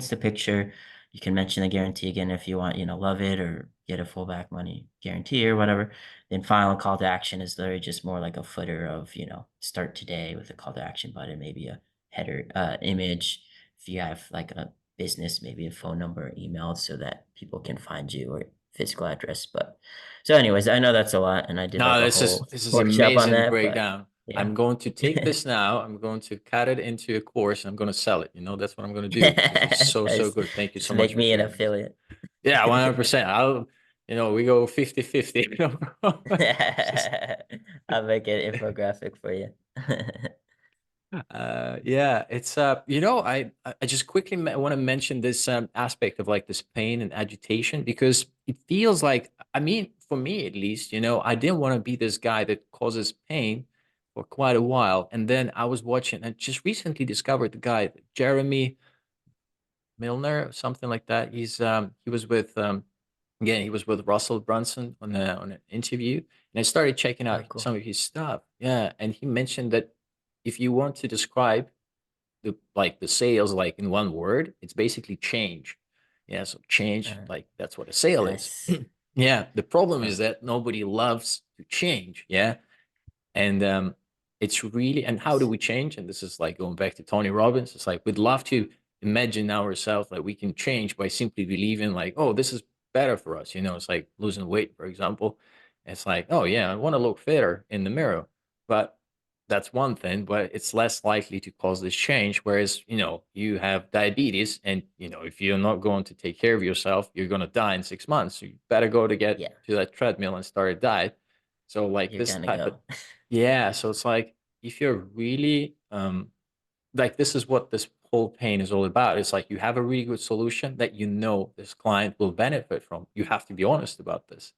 the picture. You can mention the guarantee again if you want, love it or get a full back money guarantee or whatever. Then final call to action is literally just more like a footer of, start today with a call to action button, maybe a header, image. If you have like a business, maybe a phone number, email, so that people can find you, or physical address. But so anyways, I know that's a lot and I did No, like a this is whole this is workshop on amazing that, but breakdown. yeah. I'm going to take this now. I'm going to cut it into a course and I'm going to sell it. That's what I'm going to do because it's so, so Nice. good. Thank you Just so much make for me an sharing this. affiliate. Yeah, 100%. We go 50-50. It's just, I'll make an infographic for you. yeah, it's I just quickly want to mention this aspect of like this pain and agitation because it feels like, I mean, for me at least, I didn't want to be this guy that causes pain for quite a while, and then I was watching and just recently discovered the guy Jeremy Milner, something like that. He was with again, he was with Russell Brunson on an interview, and I started checking Oh, out cool. some of his stuff. Yeah, and he mentioned that if you want to describe the sales like in one word, it's basically change. Yeah, so change, Uh, like that's what a sale is. nice. Yeah, the problem Uh, is that nobody loves to change. Yeah, and it's really, and how do we change? And this is like going back to Tony Robbins. It's like we'd love to imagine ourselves like we can change by simply believing like, oh, this is better for us. It's like losing weight, for example. It's like, oh yeah, I want to look fitter in the mirror, but that's one thing, but it's less likely to cause this change. Whereas, you have diabetes, and if you're not going to take care of yourself, you're going to die in 6 months. So you better go to get yeah, to that treadmill and start a diet. So like you're this gonna type of, go. yeah, so it's like if you're really like this is what this whole pain is all about. It's like you have a really good solution that this client will benefit from. You have to be honest about this.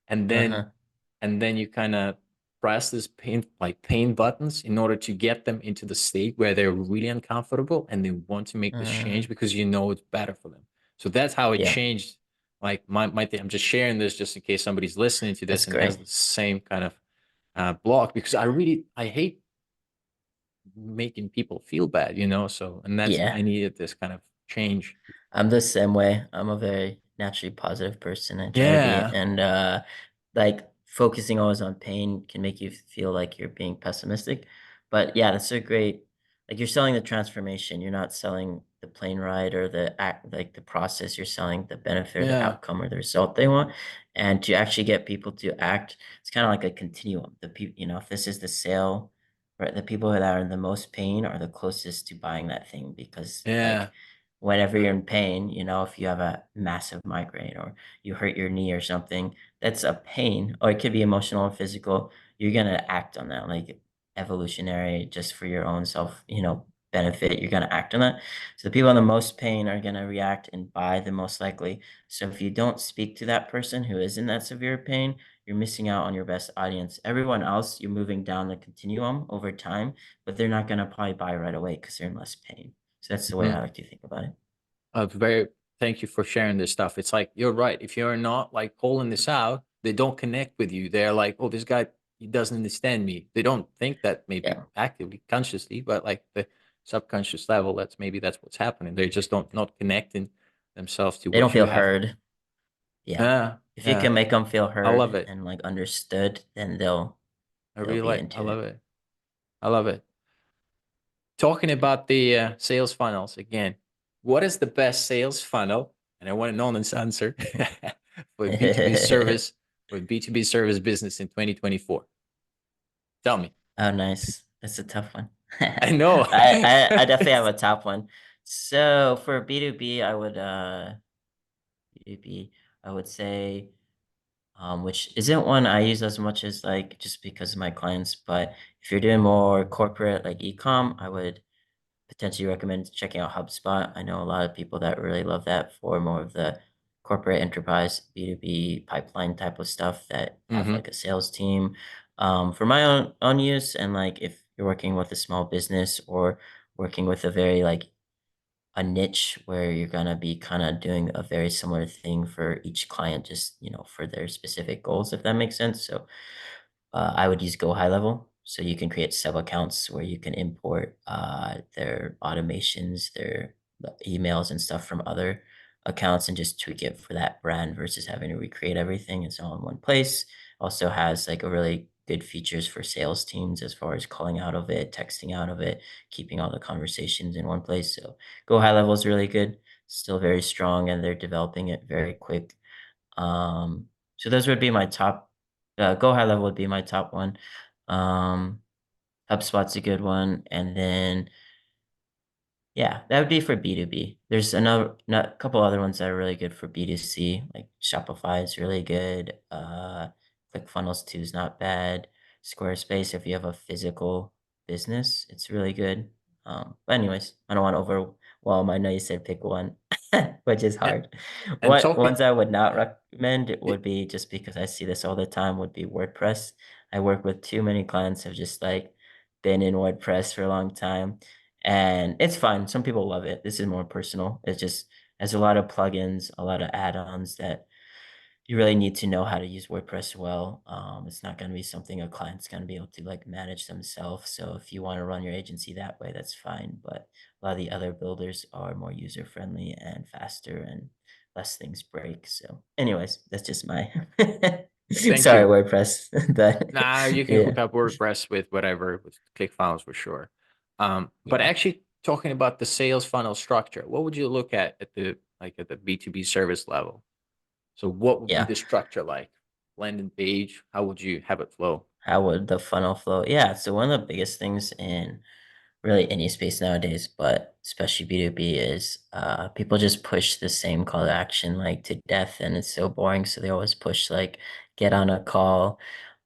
And then Uh-huh. you kind of press this pain buttons in order to get them into the state where they're really uncomfortable and they want to make this Uh, change because it's better for them. So that's how it yeah, changed. Like my thing. I'm just sharing this just in case somebody's listening to that's this and has great. the same kind of block, because I hate making people feel bad, so, and Yeah. I needed this kind of change. I'm the same way. I'm a very naturally positive person. I try to be, Yeah, and like focusing always on pain can make you feel like you're being pessimistic. But yeah, that's a great, like you're selling the transformation. You're not selling the plane ride or the act, like the process. You're selling the benefit or the yeah, outcome or the result they want. And to actually get people to act, it's kind of like a continuum. The people, if this is the sale, right? The people that are in the most pain are the closest to buying that thing because like yeah, whenever you're in pain, if you have a massive migraine or you hurt your knee or something, that's a pain, or it could be emotional or physical. You're gonna act on that, like evolutionary, just for your own self, benefit. You're gonna act on that. So the people in the most pain are gonna react and buy the most likely. So if you don't speak to that person who is in that severe pain, you're missing out on your best audience. Everyone else, you're moving down the continuum over time, but they're not gonna probably buy right away because they're in less pain. So that's the way mhm. I like to think about it. Very, thank you for sharing this stuff. It's like you're right. If you're not like pulling this out, they don't connect with you. They're like, oh, this guy, he doesn't understand me. They don't think that maybe Yeah. actively, consciously, but like the subconscious level, that's what's happening. They just don't not connecting themselves to They don't what you feel have. heard. Yeah. Yeah, If you yeah, can make them feel I love heard it. and like understood, then they'll be I into love it. it. I love it. Talking about the sales funnels again, what is the best sales funnel? And I want an honest answer for B2B service, for B2B service business in 2024. Tell me. Oh, nice. That's a tough one. I know. I definitely have a top one. So for B2B, B2B, I would say, which isn't one I use as much as like just because of my clients, but if you're doing more corporate like e-com, I would potentially recommend checking out HubSpot. I know a lot of people that really love that for more of the corporate enterprise, B2B pipeline type of stuff that have Mm-hmm. like a sales team. For my own use, and like if you're working with a small business or working with a very like a niche where you're gonna be kind of doing a very similar thing for each client, just for their specific goals, if that makes sense. So I would use Go High Level. So you can create sub accounts where you can import their automations, their emails and stuff from other accounts and just tweak it for that brand versus having to recreate everything. It's all in one place. Also has like a really good features for sales teams as far as calling out of it, texting out of it, keeping all the conversations in one place. So Go High Level is really good, still very strong, and they're developing it very quick. So those would be my top. Go High Level would be my top one. Um, HubSpot's a good one, and then yeah, that would be for B2B. There's a couple other ones that are really good for B2C, like Shopify is really good. ClickFunnels too is not bad. Squarespace, if you have a physical business, it's really good. But anyways, I don't want to overwhelm. I know you said pick one, which is And, hard. and What talking, ones I would not recommend would be, just because I see this all the time, would be WordPress. I work with too many clients have just like been in WordPress for a long time, and it's fine. Some people love it. This is more personal. It just has a lot of plugins, a lot of add-ons that you really need to know how to use WordPress well. It's not going to be something a client's going to be able to like manage themselves. So if you want to run your agency that way, that's fine. But a lot of the other builders are more user friendly and faster and less things break. So, anyways, that's just my thank sorry, you. WordPress. But Nah, you can yeah, hook up WordPress with whatever, with ClickFunnels for sure. But yeah, actually talking about the sales funnel structure, what would you look at the like at the B2B service level? So what would be yeah. the structure like? Landing page, how would you have it flow? How would the funnel flow? Yeah, so one of the biggest things in really any space nowadays, but especially B2B, is people just push the same call to action like to death, and it's so boring. So they always push like get on a call,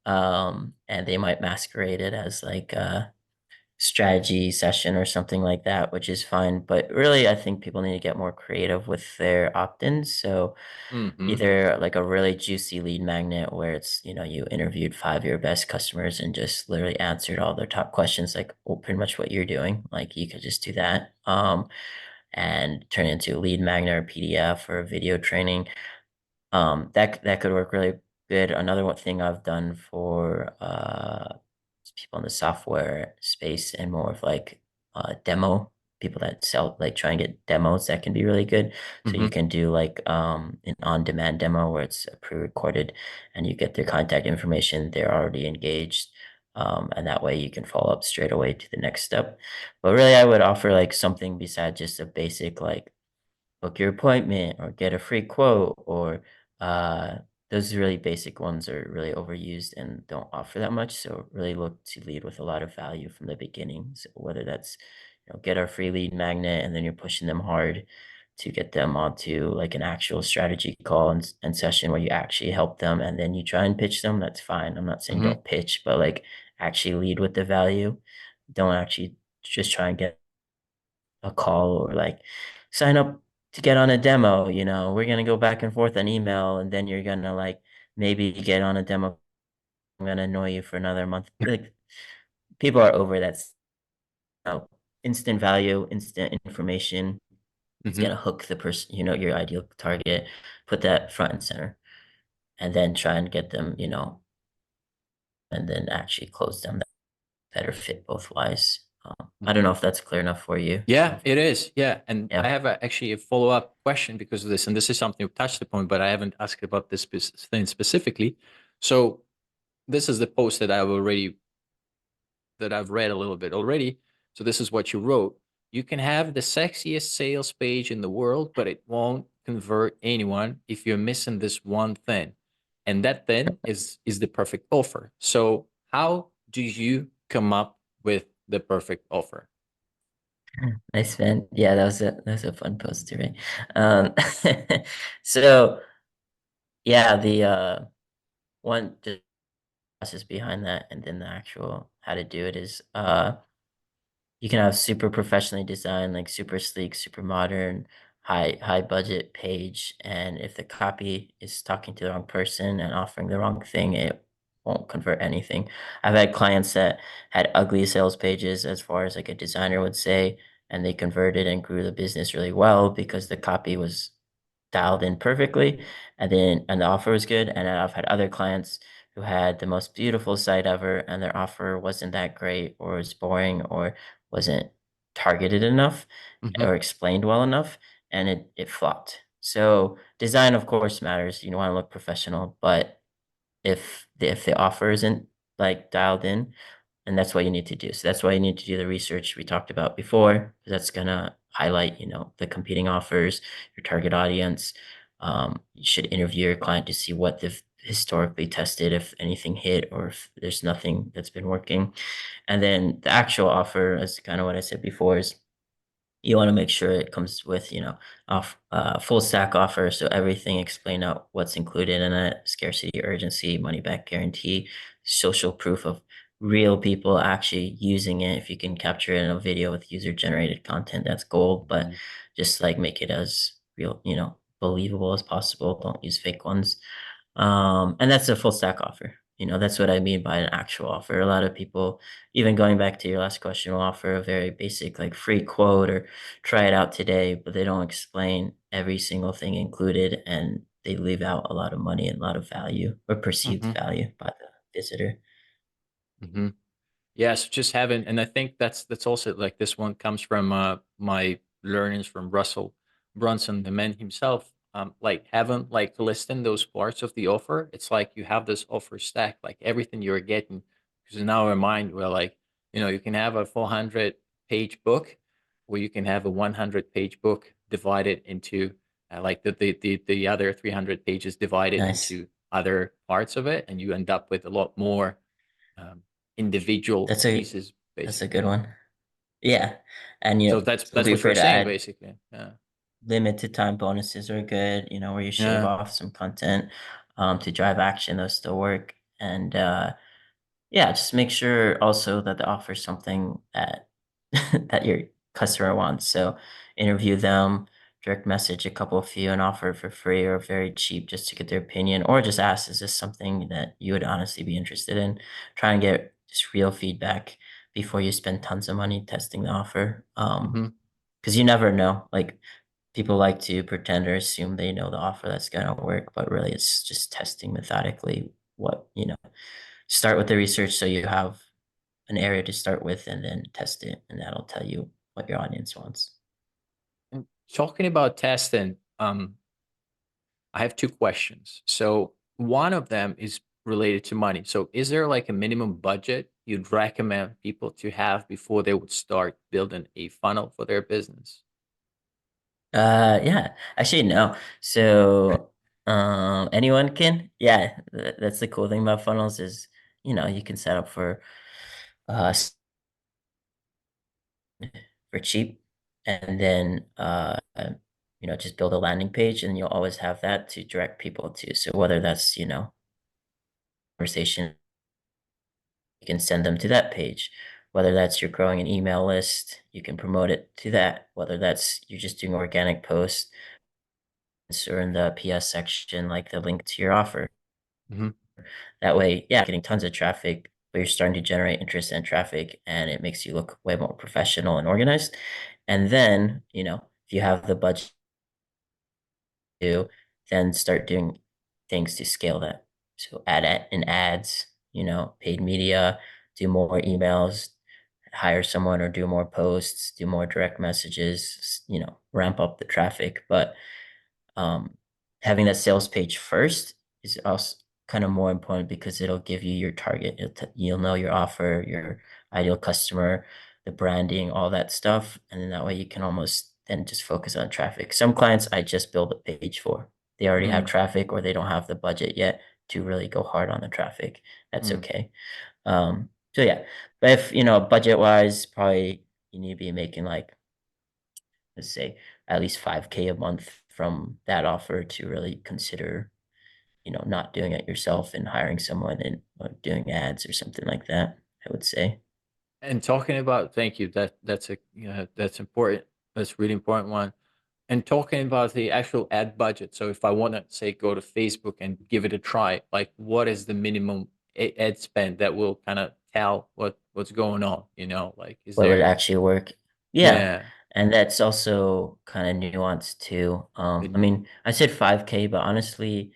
and they might masquerade it as like a strategy session or something like that, which is fine. But really, I think people need to get more creative with their opt-ins. So Mm-hmm. either like a really juicy lead magnet where it's, you interviewed 5 of your best customers and just literally answered all their top questions, like, well, pretty much what you're doing. Like you could just do that. And turn it into a lead magnet or PDF or a video training. That could work really good. Another one thing I've done for people in the software space and more of like demo people that sell, like try and get demos, that can be really good. So Mm-hmm. you can do like an on-demand demo where it's pre-recorded and you get their contact information, they're already engaged. And that way you can follow up straight away to the next step. But really, I would offer like something besides just a basic like book your appointment or get a free quote, or uh those really basic ones are really overused and don't offer that much. So really look to lead with a lot of value from the beginning. So whether that's get our free lead magnet and then you're pushing them hard to get them onto like an actual strategy call and session where you actually help them, and then you try and pitch them, that's fine. I'm not saying Mm-hmm. don't pitch, but like actually lead with the value. Don't actually just try and get a call or like sign up to get on a demo. We're gonna go back and forth on email, and then you're gonna like maybe get on a demo. I'm gonna annoy you for another month. Like people are over that. Instant value, instant information. It's Mm-hmm. gonna hook the person, your ideal target. Put that front and center, and then try and get them, and then actually close them that better fit both wise. I don't Mm-hmm. know if that's clear enough for you. Yeah, it is. Yeah. And I Yeah, have actually a follow-up question because of this, and this is something we've touched upon, but I haven't asked about this thing specifically. So this is the post that I've read a little bit already. So this is what you wrote. You can have the sexiest sales page in the world, but it won't convert anyone if you're missing this one thing. And that then is the perfect offer. So how do you come up with the perfect offer? nice man. Yeah, that was a fun post to read. Um, so yeah, the one just process behind that, and then the actual how to do it is you can have super professionally designed, like super sleek, super modern, high budget page, and if the copy is talking to the wrong person and offering the wrong thing, it won't convert anything. I've had clients that had ugly sales pages as far as like a designer would say, and they converted and grew the business really well because the copy was dialed in perfectly, and the offer was good. And then I've had other clients who had the most beautiful site ever, and their offer wasn't that great, or was boring, or wasn't targeted enough, Hmm. or explained well enough, and it flopped. So design, of course, matters. You want to look professional, but if the offer isn't like dialed in, and that's what you need to do. So that's why you need to do the research we talked about before. That's gonna highlight, the competing offers, your target audience. You should interview your client to see what they've historically tested, if anything hit, or if there's nothing that's been working. And then the actual offer, as kind of what I said before, is you want to make sure it comes with, full stack offer. So everything, explain out what's included in it: scarcity, urgency, money back guarantee, social proof of real people actually using it. If you can capture it in a video with user generated content, that's gold. But just like make it as real, believable as possible. Don't use fake ones. And that's a full stack offer. That's what I mean by an actual offer. A lot of people, even going back to your last question, will offer a very basic, like, free quote or try it out today, but they don't explain every single thing included, and they leave out a lot of money and a lot of value, or perceived Hmm. value, by the visitor. Hmm. Yes, just having, and I think that's also like this one comes from my learnings from Russell Brunson, the man himself. Like having like listing those parts of the offer, it's like you have this offer stack, like everything you're getting. Because in our mind, we're like, you can have a 400-page book, or you can have a 100-page book divided into like the other 300 pages divided Nice. into other parts of it, and you end up with a lot more um, individual That's a pieces, that's a basically. good one. Yeah. And So that's don't that's be what you're afraid to saying, add basically. Yeah. limited time bonuses are good, where you shave Yeah. off some content to drive action. Those still work. And yeah, just make sure also that they offer something that that your customer wants. So interview them, direct message a couple of few, and offer it for free or very cheap just to get their opinion, or just ask, is this something that you would honestly be interested in? Try and get just real feedback before you spend tons of money testing the offer. Hmm. Because you never know. Like, people like to pretend or assume they know the offer that's gonna work, but really it's just testing methodically start with the research so you have an area to start with, and then test it, and that'll tell you what your audience wants. And talking about testing, I have two questions. So one of them is related to money. So is there like a minimum budget you'd recommend people to have before they would start building a funnel for their business? Yeah, actually, no. So, anyone can. Yeah, that's the cool thing about funnels is, you can set up uh for cheap, and then just build a landing page, and you'll always have that to direct people to. So whether that's conversation, you can send them to that page. Whether that's you're growing an email list, you can promote it to that. Whether that's you're just doing organic posts, or in the PS section, like the link to your offer. Hmm. That way, yeah, getting tons of traffic, but you're starting to generate interest and traffic, and it makes you look way more professional and organized. And then, if you have the budget to, then start doing things to scale that. So in ads, paid media, do more emails, hire someone, or do more posts, do more direct messages, ramp up the traffic. But um, having that sales page first is also kind of more important, because it'll give you your target. You'll know your offer, your ideal customer, the branding, all that stuff. And then that way you can almost then just focus on traffic. Some clients I just build a page for. They already have Mm. traffic, or they don't have the budget yet to really go hard on the traffic. That's Mm. okay. So yeah, but if, budget wise, probably you need to be making, like, let's say, at least 5K a month from that offer to really consider, not doing it yourself and hiring someone, and or doing ads or something like that, I would say. And talking about, thank you. That's important. That's really important one. And talking about the actual ad budget, so if I want to say go to Facebook and give it a try, like what is the minimum ad spend that will kind of tell what's going on? Like is What would there? actually work? Yeah, Yeah, and that's also kind of nuanced too. I good. mean, I said 5K, but honestly,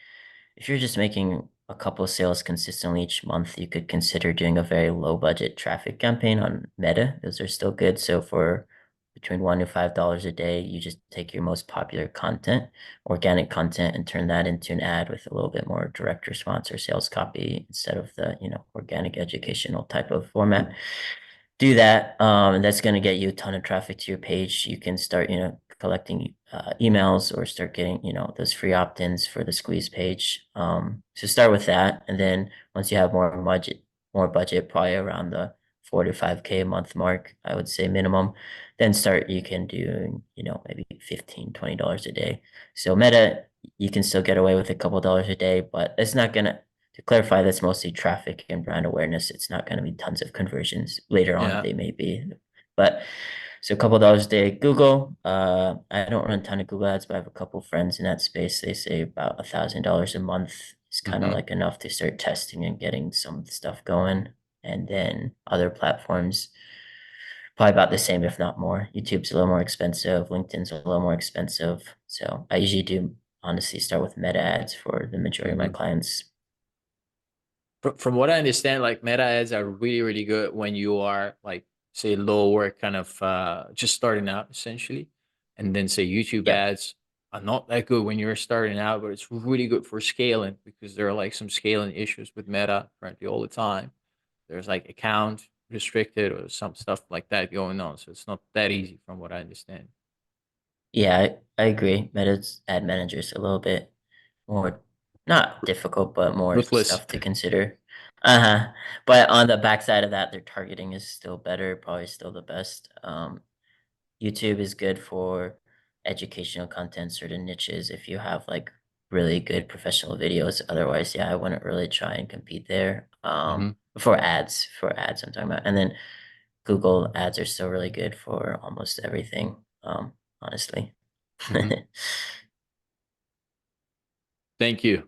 if you're just making a couple sales consistently each month, you could consider doing a very low budget traffic campaign on Meta. Those are still good. So for between $1 to $5 a day, you just take your most popular content, organic content, and turn that into an ad with a little bit more direct response or sales copy instead of the, organic educational type of format. Do that, and that's going to get you a ton of traffic to your page. You can start, collecting emails or start getting, those free opt-ins for the squeeze page. So start with that, and then once you have more budget, probably around the 4 to 5K a month mark, I would say minimum. Then start. You can do, maybe $15, $20 a day. So Meta, you can still get away with a couple dollars a day, but it's not gonna to clarify, that's mostly traffic and brand awareness. It's not going to be tons of conversions. Later on, Yeah. they may be. But so a couple dollars a day. Google, I don't run a ton of Google ads, but I have a couple friends in that space. They say about $1,000 a month is kind of Hmm. like enough to start testing and getting some stuff going. And then other platforms, probably about the same, if not more. YouTube's a little more expensive. LinkedIn's a little more expensive. So I usually do honestly start with meta ads for the majority of my Hmm. clients. From what I understand, like meta ads are really, really good when you are like, say, lower, kind of just starting out essentially. And then say YouTube Yeah. ads are not that good when you're starting out, but it's really good for scaling because there are like some scaling issues with meta currently all the time. There's like account restricted or some stuff like that going on. So it's not that easy from what I understand. Yeah, I agree. Meta's ad manager's a little bit more not difficult, but more Ruthless. stuff to consider. Uh-huh. But on the backside of that, their targeting is still better, probably still the best. YouTube is good for educational content, certain niches if you have like really good professional videos. Otherwise, yeah, I wouldn't really try and compete there. Hmm. For ads, I'm talking about. And then Google ads are still really good for almost everything, honestly. Hmm. Thank you.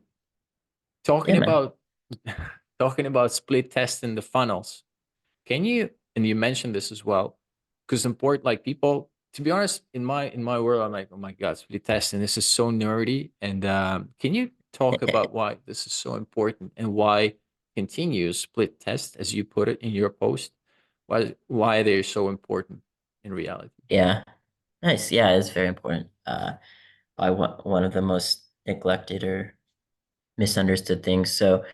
Talking Yeah, man. about talking about split testing the funnels. Can you, and you mentioned this as well, because important, like people, to be honest, in my world, I'm like, oh my God, split testing, this is so nerdy. And can you talk about why this is so important and why continuous split test, as you put it in your post, why they're so important in reality? Yeah. Nice. Yeah, it's very important. By one of the most neglected or misunderstood things. So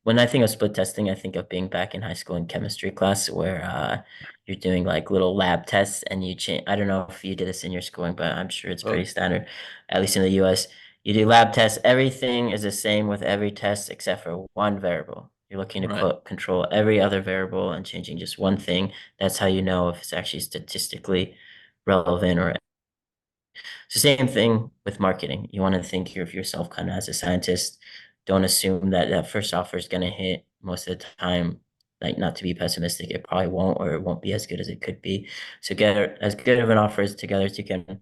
when I think of split testing, I think of being back in high school in chemistry class where you're doing like little lab tests and you change. I don't know if you did this in your schooling, but I'm sure it's pretty Oh, standard, at least in the US. You do lab tests. Everything is the same with every test except for one variable. You're looking to right. control every other variable and changing just one thing. That's how you know if it's actually statistically relevant or it's the same thing with marketing. You want to think of yourself kind of as a scientist. Don't assume that that first offer is going to hit most of the time. Like, not to be pessimistic, it probably won't, or it won't be as good as it could be. So get as good of an offer as together as you can.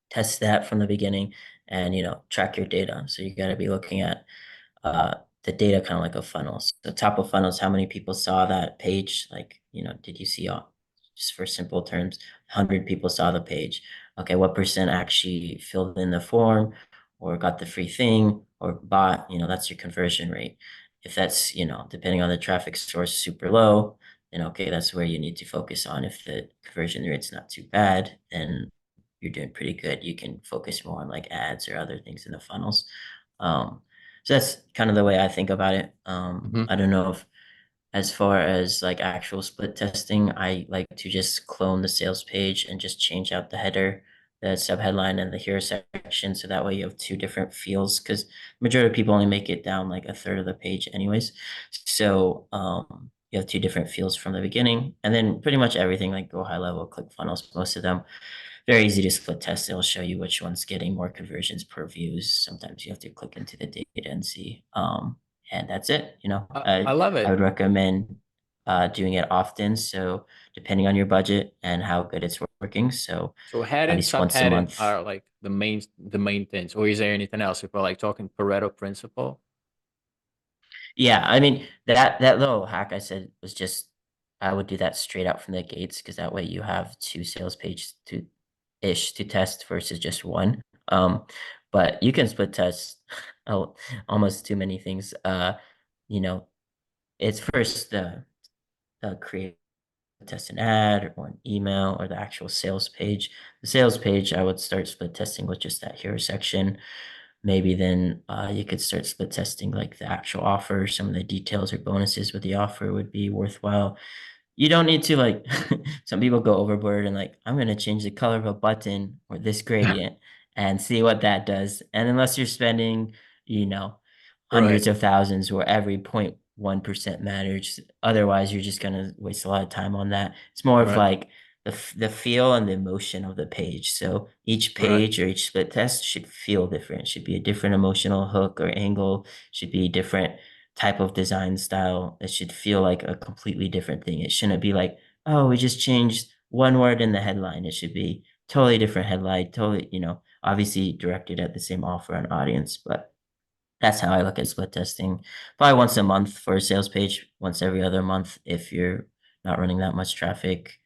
Test that from the beginning, and track your data. So you got to be looking at uh, the data kind of like a funnel. So top of funnels, how many people saw that page? Like, did you see all, just for simple terms, 100 people saw the page. Okay, what percent actually filled in the form or got the free thing or bought? That's your conversion rate. If that's, depending on the traffic source, super low, then okay, that's where you need to focus on. If the conversion rate's not too bad, then you're doing pretty good. You can focus more on like ads or other things in the funnels. Um, so that's kind of the way I think about it. Hmm. I don't know if, as far as like actual split testing, I like to just clone the sales page and just change out the header, the subheadline, and the hero section. So that way you have two different fields because majority of people only make it down like a third of the page, anyways. So you have two different fields from the beginning, and then pretty much everything like go high level, click funnels, most of them very easy to split test. It'll show you which one's getting more conversions per views. Sometimes you have to click into the data and see. And that's it. I love I it. would recommend. doing it often. So depending on your budget and how good it's working. So So at heading, least once a subheading month. are like the main things, or is there anything else? If we're like talking Pareto principle. Yeah, I mean that little hack I said was just I would do that straight out from the gates because that way you have two sales pages to ish to test versus just one. But you can split test almost too many things. You know, it's first the create test an ad or an email or the actual sales page. The sales page I would start split testing with just that hero section. Maybe then you could start split testing like the actual offer, some of the details or bonuses with the offer would be worthwhile. You don't need to like some people go overboard and like I'm going to change the color of a button or this gradient and see what that does. And unless you're spending, you know, Right. hundreds of thousands where every 0.1% matters, otherwise you're just going to waste a lot of time on that. It's more of Right. like the feel and the emotion of the page. So each Right. page or each split test should feel different. Should be a different emotional hook or angle. Should be different type of design style. It should feel like a completely different thing. It shouldn't be like, oh, we just changed one word in the headline. It should be totally different headline, totally, obviously directed at the same offer and audience. But that's how I look at split testing. Probably once a month for a sales page, once every other month if you're not running that much traffic.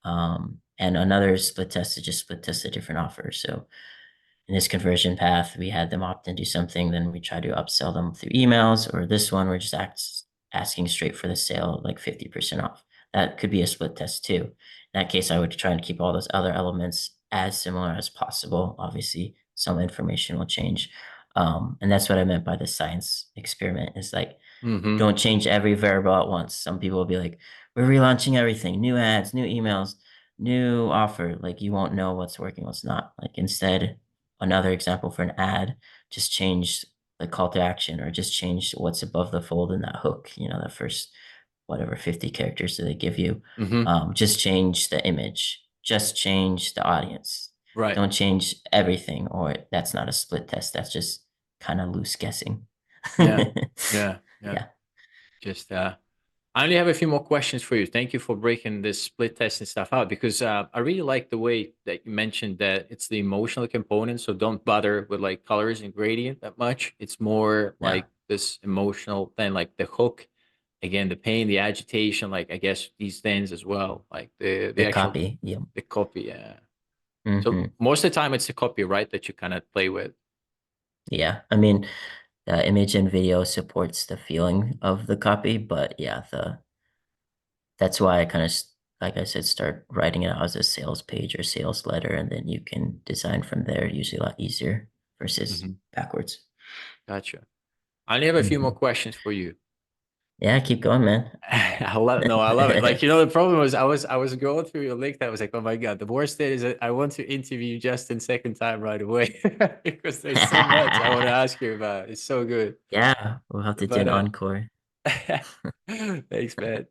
And another split test is just split test a different offer. So in this conversion path, we had them opt into something, then we try to upsell them through emails, or this one, we're just asking straight for the sale, like 50% off. That could be a split test too. In that case, I would try and keep all those other elements as similar as possible. Obviously, some information will change. And that's what I meant by the science experiment is like, Mm-hmm. don't change every variable at once. Some people will be like, we're relaunching everything, new ads, new emails, new offer. Like you won't know what's working, what's not. Like instead, another example for an ad, just change the call to action or just change what's above the fold in that hook, the first whatever 50 characters that they give you. Mm-hmm. Just change the image, just change the audience. Right. Don't change everything, or that's not a split test. That's just kind of loose guessing. Yeah. Yeah. Yeah. Yeah. Just I only have a few more questions for you. Thank you for breaking this split testing stuff out because I really like the way that you mentioned that it's the emotional component. So don't bother with like colors and gradient that much. It's more Yeah. like this emotional thing, like the hook, again, the pain, the agitation, like I guess these things as well, like the The actual copy. Yeah. the copy. Yeah. So Hmm. most of the time, it's the copy, right, that you kind of play with. Yeah. I mean, the image and video supports the feeling of the copy, but yeah, that's why I kind of, like I said, start writing it out as a sales page or sales letter, and then you can design from there. Usually a lot easier versus Hmm. backwards. Gotcha. I only have a few more Hmm. questions for you. Yeah, keep going, man. I love no, I love it. Like the problem was I was going through your link. I was like, oh my god, the worst thing is that I want to interview Justin second time right away because there's so much I want to ask you about. It's so good. Yeah, we'll have to do But an encore. thanks, man.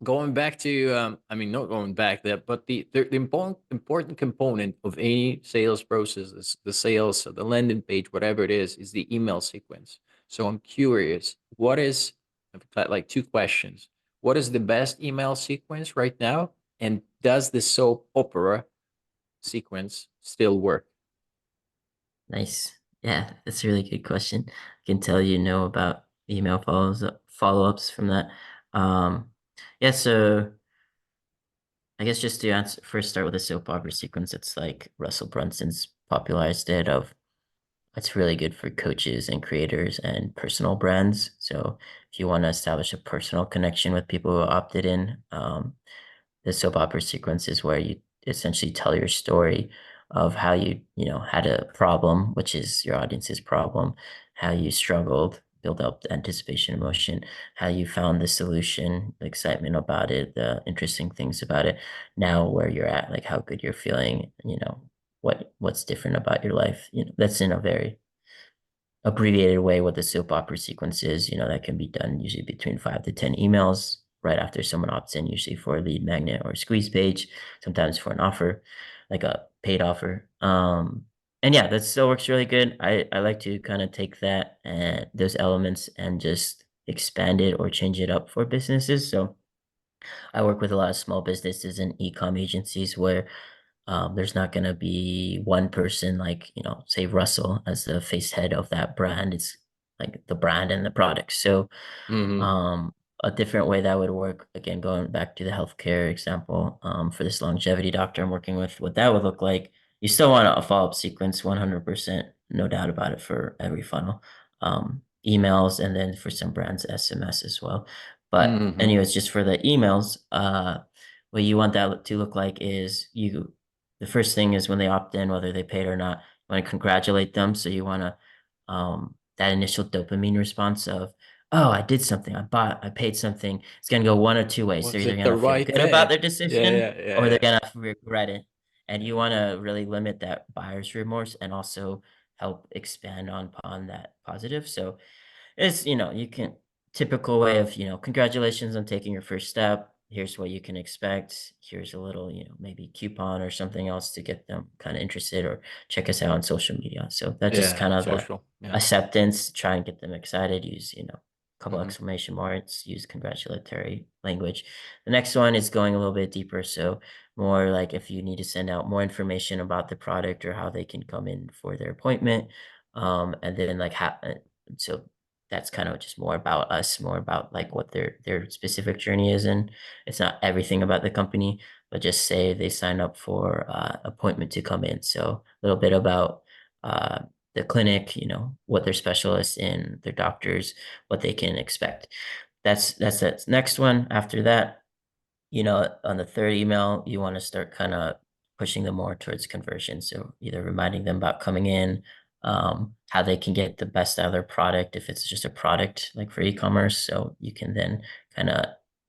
Going back to I mean not going back there, but the important component of any sales process is the sales, the landing page, whatever it is the email sequence. So I'm curious, what is, I've got like two questions. What is the best email sequence right now? And does the soap opera sequence still work? Nice. Yeah, that's a really good question. I can tell you know about email follow-ups from that. Um, yeah, so I guess just to answer, first start with a soap opera sequence. It's like Russell Brunson's popularized it of it's really good for coaches and creators and personal brands. So if you want to establish a personal connection with people who opted in, the soap opera sequence is where you essentially tell your story of how you had a problem, which is your audience's problem, how you struggled, build up the anticipation emotion, how you found the solution, the excitement about it, the interesting things about it, now where you're at, like how good you're feeling, what's different about your life. That's in a very abbreviated way what the soap opera sequence is. That can be done usually between 5 to 10 emails right after someone opts in, usually for a lead magnet or a squeeze page, sometimes for an offer, like a paid offer. And yeah, that still works really good. I like to kind of take that and those elements and just expand it or change it up for businesses. So I work with a lot of small businesses and e-com agencies where there's not going to be one person like, say Russell as the face head of that brand. It's like the brand and the product. So Mm-hmm. um, a different way that would work, again, going back to the healthcare example, for this longevity doctor I'm working with, what that would look like, you still want a follow-up sequence, 100%, no doubt about it, for every funnel. Emails, and then for some brands, SMS as well. But Mm-hmm. anyways, just for the emails, what you want that to look like is the first thing is when they opt in, whether they paid or not, you want to congratulate them. So you want to, that initial dopamine response of, oh, I did something, I paid something. It's going to go one or two ways. They're Was either it going the to feel right good about thing? their Yeah, decision yeah, yeah, or they're yeah. going to regret it. And you want to really limit that buyer's remorse and also help expand upon that positive. So it's, you can typical way of, congratulations on taking your first step. Here's what you can expect. Here's a little, maybe coupon or something else to get them kind of interested, or check us out on social media. So that's just Yeah, kind of the social. Yeah. acceptance, try and get them excited, use, a couple Mm-hmm. exclamation marks, use congratulatory language. The next one is going a little bit deeper. So more like if you need to send out more information about the product or how they can come in for their appointment. And then like so that's kind of just more about us, more about like what their specific journey is, and it's not everything about the company, but just say they sign up for appointment to come in. So a little bit about uh, the clinic, what their specialists in, their doctors, what they can expect. That's that next one. After that, on the third email, you want to start kind of pushing them more towards conversion. So either reminding them about coming in, how they can get the best out of their product if it's just a product like for e-commerce. So you can then kind of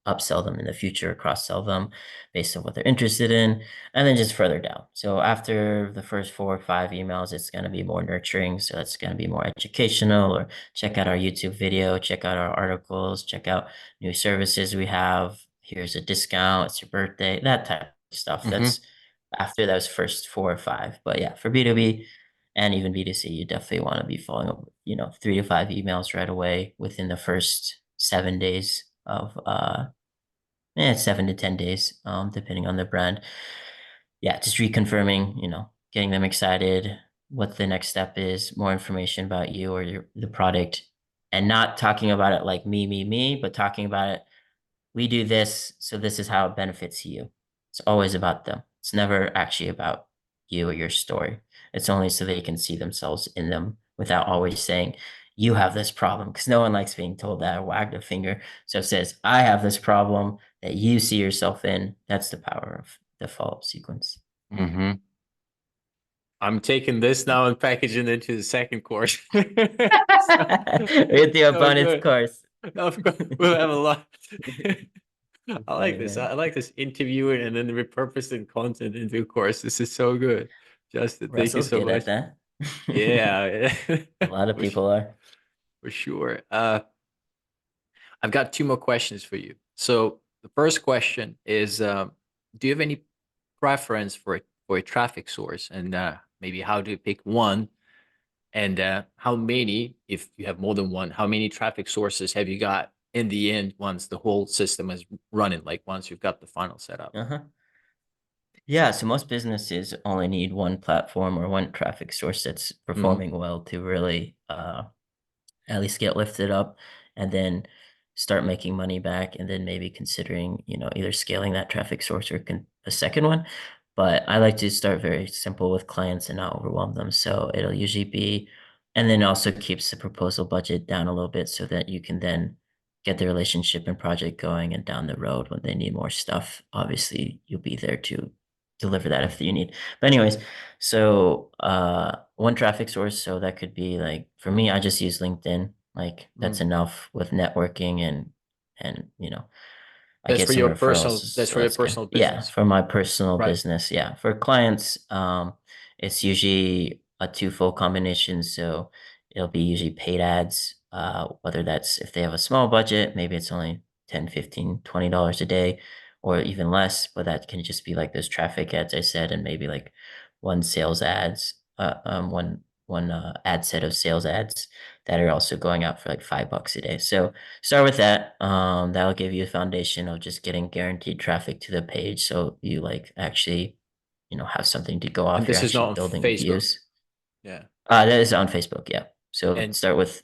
upsell them in the future, cross sell them based on what they're interested in, and then just further down. So after the first 4 or 5 emails, it's going to be more nurturing. So it's going to be more educational, or check out our YouTube video, check out our articles, check out new services we have. Here's a discount. It's your birthday, that type of stuff. Mm-hmm. That's after those first 4 or 5. But yeah, for B2B and even B2C, you definitely want to be following up with, 3 to 5 emails right away within the first 7 days of 7 to 10 days, depending on the brand. Yeah, just reconfirming, getting them excited, what the next step is, more information about you or the product, and not talking about it like me, but talking about it, we do this, so this is how it benefits you. It's always about them. It's never actually about you or your story. It's only so they can see themselves in them without always saying, you have this problem, because no one likes being told that or wagged a finger. So it says, I have this problem that you see yourself in. That's the power of the follow-up sequence. Mm-hmm. I'm taking this now and packaging it into the second course. So, With the so abundance good. course. Of course, we'll have a lot. You're I like funny, this. man. I like this interviewing and then repurposing content into a course. This is so good. Justin, thank you Russell's so good at much. that. Yeah, A lot of for, su- people are. for sure. I've got two more questions for you. So the first question is, do you have any preference for a traffic source, and maybe how do you pick one, and how many, if you have more than one, how many traffic sources have you got in the end once the whole system is running, like once you've got the funnel set up? Uh-huh. Yeah, so most businesses only need one platform or one traffic source that's Hmm. performing well to really at least get lifted up, and then start making money back, and then maybe considering, either scaling that traffic source or a second one. But I like to start very simple with clients and not overwhelm them. So it'll usually be, and then also keeps the proposal budget down a little bit so that you can then get the relationship and project going, and down the road when they need more stuff, obviously you'll be there to deliver that if you need. But anyways, so one traffic source, so that could be like, for me, I just use LinkedIn. Like that's Mm. enough with networking, and I That's get for some your referrals, personal. That's so for your that's good. personal Yeah, business, for my personal right? business. Yeah, for clients, it's usually a twofold combination. So it'll be usually paid ads, whether that's if they have a small budget, maybe it's only 10, 15, $20 a day, or even less, but that can just be like those traffic ads I said, and maybe like one sales ads, one ad set of sales ads that are also going out for like $5 a day. So start with that. That'll give you a foundation of just getting guaranteed traffic to the page. So you like actually, have something to go And off. You're this is not actually on building Facebook. views. Yeah. That is on Facebook. Yeah. So And start with,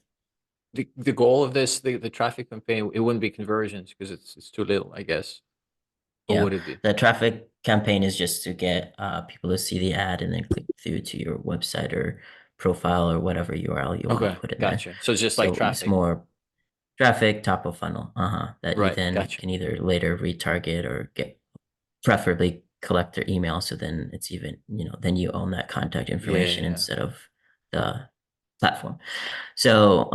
the goal of this, the traffic campaign, it wouldn't be conversions because it's too little, I guess. Or yeah, would it be? the traffic campaign is just to get people to see the ad and then click through to your website or profile or whatever URL you want to Okay, put in there. gotcha. So it's just like So it's traffic. more traffic, top of funnel, that you Right, then gotcha. can either later retarget or get, preferably collect their email. So then it's even, then you own that contact information Yeah. instead of the platform. So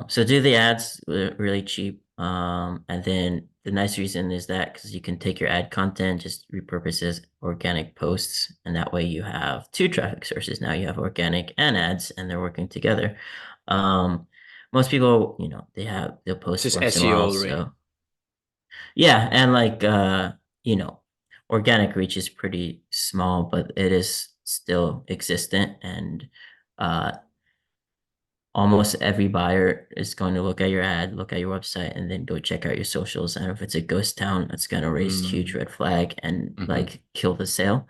do the ads really cheap. And then the nice reason is that because you can take your ad content, just repurpose as organic posts, and that way you have two traffic sources. Now you have organic and ads, and they're working together. Um, Most people, they'll This post is once in a SEO while. already. So yeah, and like you know, organic reach is pretty small, but it is still existent, and uh almost every buyer is going to look at your ad, look at your website, and then go check out your socials. And if it's a ghost town, it's going to raise huge Mm. red flag and Hmm. like kill the sale.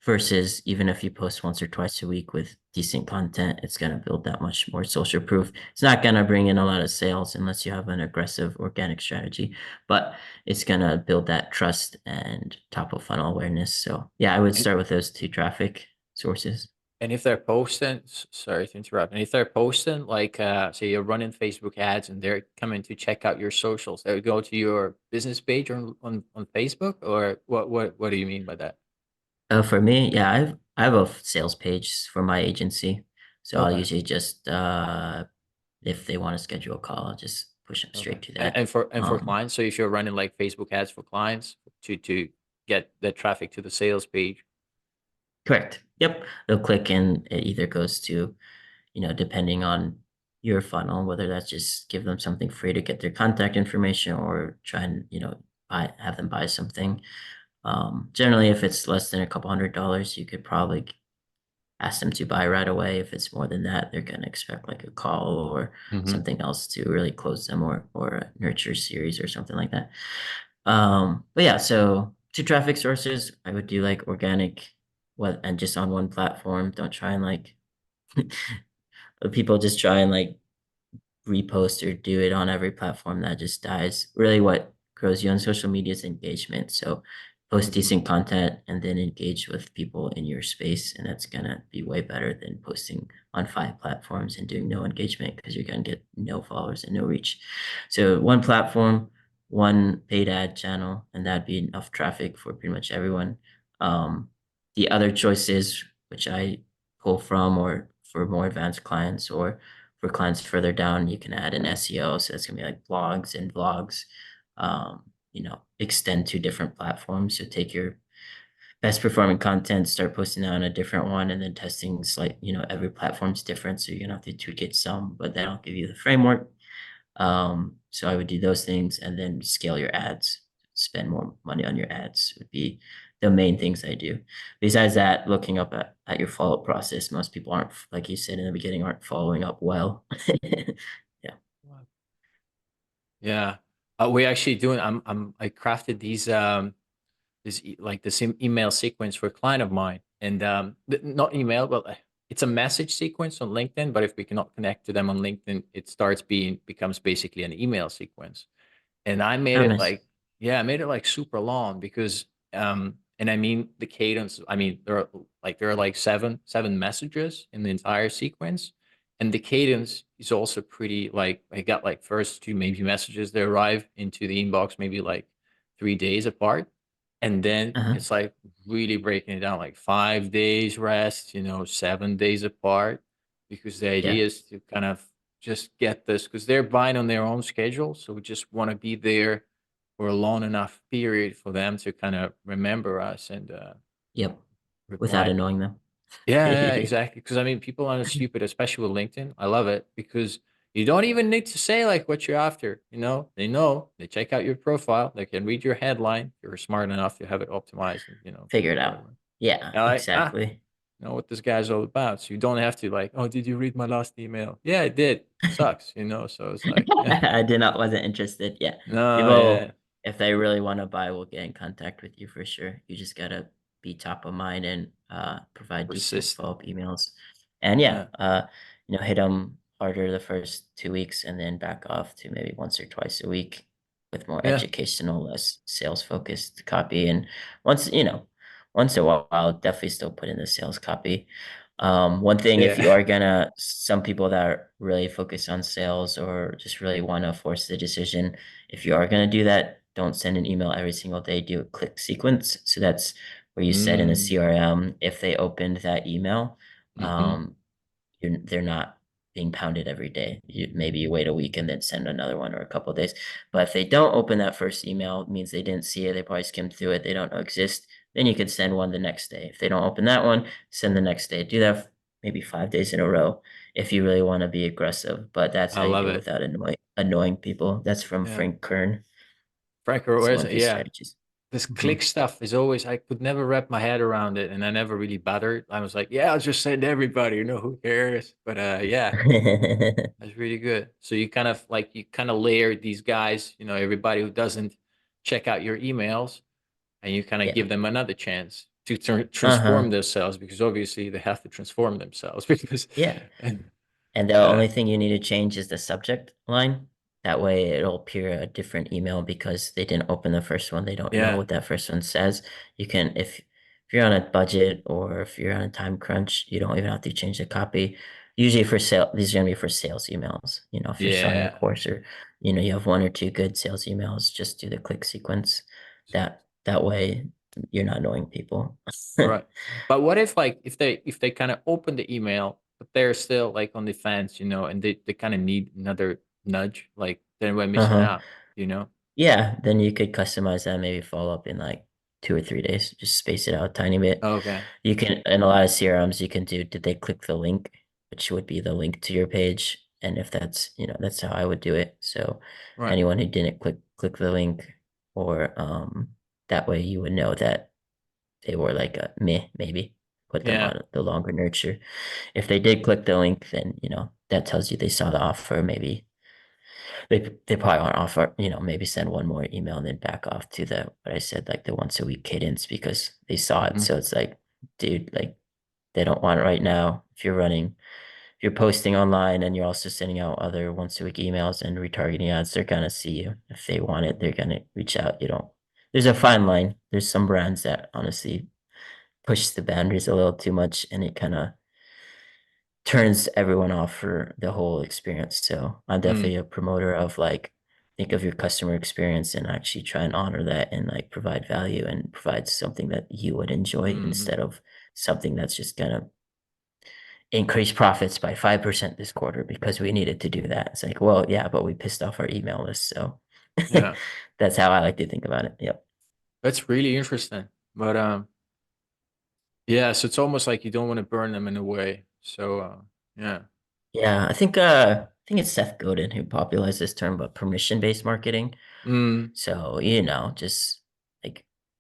Versus even if you post once or twice a week with decent content, it's going to build that much more social proof. It's not going to bring in a lot of sales unless you have an aggressive organic strategy, but it's going to build that trust and top of funnel awareness. So yeah, I would And start with those two traffic sources. and if they're posting, sorry to interrupt. And if they're posting, like, say you're running Facebook ads and they're coming to check out your socials, they would go to your business page on Facebook, or what do you mean by that? For me, yeah, I have a sales page for my agency, so I'll Okay. usually just if they want to schedule a call, I'll just push them Okay. straight to And, that. and for clients, so if you're running like Facebook ads for clients to get the traffic to the sales page. Correct. Yep, they'll click and it either goes to, depending on your funnel, whether that's just give them something free to get their contact information or try and have them buy something. Generally, if it's less than a couple $100, you could probably ask them to buy right away. If it's more than that, they're going to expect like a call or Hmm. something else to really close them or a nurture series or something like that. But yeah, so two traffic sources, I would do like organic, what, and just on one platform. Don't try and like people just try and like repost or do it on every platform. That just dies. Really, what grows you on social media is engagement. So post Hmm. decent content and then engage with people in your space, and that's gonna be way better than posting on 5 platforms and doing no engagement because you're gonna get no followers and no reach. So one platform, one paid ad channel, and that'd be enough traffic for pretty much everyone. um, the other choices which I pull from, or for more advanced clients or for clients further down, you can add an SEO. So it's gonna be like blogs and vlogs. Extend to different platforms. So take your best performing content, start posting that on a different one, and then testing like, every platform's different. So you're gonna have to tweak it some, but that'll give you the framework. So I would do those things and then scale your ads, spend more money on your ads would be the main things I do. Besides that, looking up at your follow-up process, most people aren't, like you said in the beginning, aren't following up well. Yeah. Yeah. We actually doing, I crafted these, like this email sequence for a client of mine, and not email, but it's a message sequence on LinkedIn. But if we cannot connect to them on LinkedIn, it becomes basically an email sequence. And I made Oh, it nice. like, yeah, I made it like super long because, and I mean the cadence. I mean there are like seven messages in the entire sequence, and the cadence is also pretty. Like I got like first two maybe messages that arrive into the inbox maybe like 3 days apart, and then Uh-huh. it's like really breaking it down like 5 days rest, 7 days apart, because the Yeah. idea is to kind of just get this because they're buying on their own schedule. So we just want to be there for a long enough period for them to kind of remember us and Yep. Without reply. annoying them. Yeah, yeah, exactly. Because I mean, people aren't stupid, especially with LinkedIn. I love it because you don't even need to say like what you're after. They know, they check out your profile, they can read your headline. You're smart enough to have it optimized and Figure it do out. whatever. Yeah, And like, exactly. know what this guy's all about. So you don't have to like, oh, did you read my last email? Yeah, I did. Sucks, you know. So it's like, yeah, I wasn't interested. Yeah. no, People, yeah, if they really want to buy, will get in contact with you for sure. You just gotta be top of mind and provide decent persistent. follow-up emails. And yeah, Yeah, hit them harder the first 2 weeks and then back off to maybe once or twice a week with more yeah, educational, less sales focused copy. And once in a while, definitely still put in the sales copy. One thing, if you yeah. are gonna, some people that are really focused on sales or just really want to force the decision, if you are gonna do that, don't send an email every single day. Do a click sequence. So that's where you set in a Mm, CRM if they opened that email, mm-hmm. um, they're not being pounded every day. Maybe you wait a week and then send another one or a couple of days. But if they don't open that first email, it means they didn't see it. They probably skimmed through it. They don't know exist. Then you could send one the next day. If they don't open that one, send the next day. Do that maybe 5 days in a row if you really want to be aggressive. But that's I how you love do it it. without annoying people. That's from Yeah, Frank Kern. Frank, It's one of his yeah. strategies. This Mhm. click stuff is always, I could never wrap my head around it, and I never really bothered. I was like, yeah, I'll just send everybody, you know, who cares? But yeah, that's really good. So you kind of like, you kind of layer these guys, you know, everybody who doesn't check out your emails, and you kind of Yeah. give them another chance to transform Uh-huh. themselves, because obviously they have to transform themselves because Yeah. and And the uh only thing you need to change is the subject line. That way it'll appear a different email because they didn't open the first one. They don't know yeah. what that first one says. You can, if you're on a budget or if you're on a time crunch, you don't even have to change the copy. Usually for sale, these are gonna be for sales emails. If you're selling a Yeah. course or you have one or two good sales emails, just do the click sequence. That way you're not annoying people. Right. But what if like, if they kind of open the email, but they're still like on the fence, you know, and they kind of need another nudge, like then we're missing Uh-huh. out, you know? Yeah, then you could customize that, maybe follow up in like 2 or 3 days, just space it out a tiny bit. Okay. You can, in a lot of CRMs, you can do, did they click the link, which would be the link to your page? And if that's how I would do it. So Right. anyone who didn't click the link, or that way you would know that they were like a meh, maybe put them Yeah. on the longer nurture. If they did click the link, then that tells you they saw the offer. Maybe they probably want to offer, maybe send one more email and then back off to the what I said, like the once a week cadence because they saw it. Mhm. So it's like, dude, like they don't want it right now. If you're posting online and you're also sending out other once a week emails and retargeting ads, they're gonna see you. If they want it, they're gonna reach out. You don't. There's a fine line. There's some brands that honestly push the boundaries a little too much, and it kind of turns everyone off for the whole experience. So I'm Mm. definitely a promoter of like think of your customer experience and actually try and honor that and like provide value and provide something that you would enjoy Mhm. instead of something that's just gonna increase profits by 5% this quarter because we needed to do that. It's like, well, yeah, but we pissed off our email list. So Yeah. that's how I like to think about it. Yep. That's really interesting. But yeah, so it's almost like you don't want to burn them in a way. So yeah. Yeah, I think it's Seth Godin who popularized this term, but permission-based marketing. Mm. So, just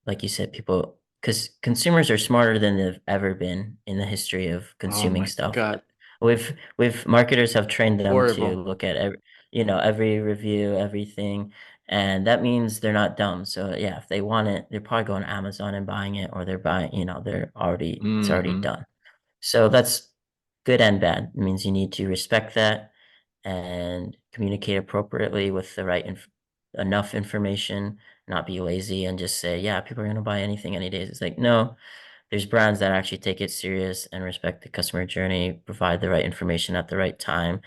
like you said, people, because consumers are smarter than they've ever been in the history of Oh consuming my stuff. God. We've marketers have trained them to Horrible. look at every review, everything, and that means they're not dumb. So yeah, if they want it, they're probably going to Amazon and buying it, or they're buying, it's already Hmm. done. So that's good and bad. It means you need to respect that and communicate appropriately with the right enough information, not be lazy and just say, yeah, people are going to buy anything any days. It's like, no, there's brands that actually take it serious and respect the customer journey, provide the right information at the right time,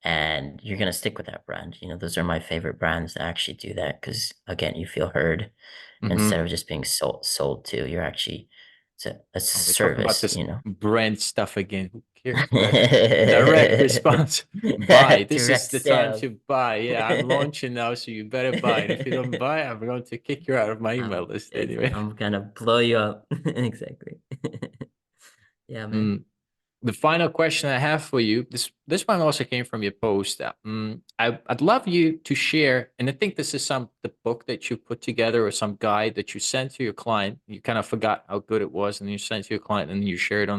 and you're going to stick with that brand. Those are my favorite brands that actually do that because again, you feel heard instead Hmm. of just being sold to. You're actually it's a Oh, we're talking about this service. brand stuff again. Who cares? But direct response, buy. This is Direct the time sales. to buy. Yeah, I'm launching now, so you better buy. And if you don't buy, I'm going to kick you out of my email list anyway. I'm gonna blow you up. Exactly. Yeah, man. Mm. The final question I have for you, this one also came from your post. I'd love you to share, and I think this is the book that you put together or some guide that you sent to your client. You kind of forgot how good it was, and you sent to your client, and you share it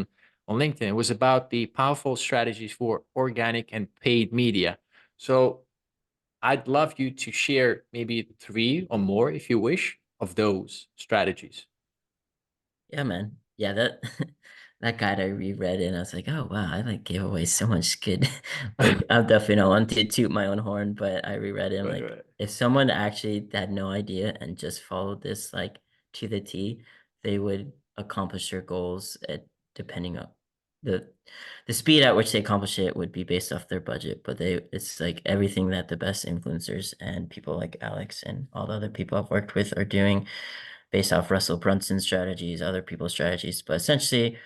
on LinkedIn. It was about the powerful strategies for organic and paid media. So I'd love you to share maybe three or more, if you wish, of those strategies. Yeah, man. Yeah, that that guide I reread and I was like, oh wow, I like gave away so much good. Like I'm definitely not one to toot my own horn, but I reread it and Right, like right. if someone actually had no idea and just followed this like to the T, they would accomplish their goals at depending on the the speed at which they accomplish it would be based off their budget. But they it's like everything that the best influencers and people like Alex and all the other people I've worked with are doing based off Russell Brunson's strategies, other people's strategies. But essentially,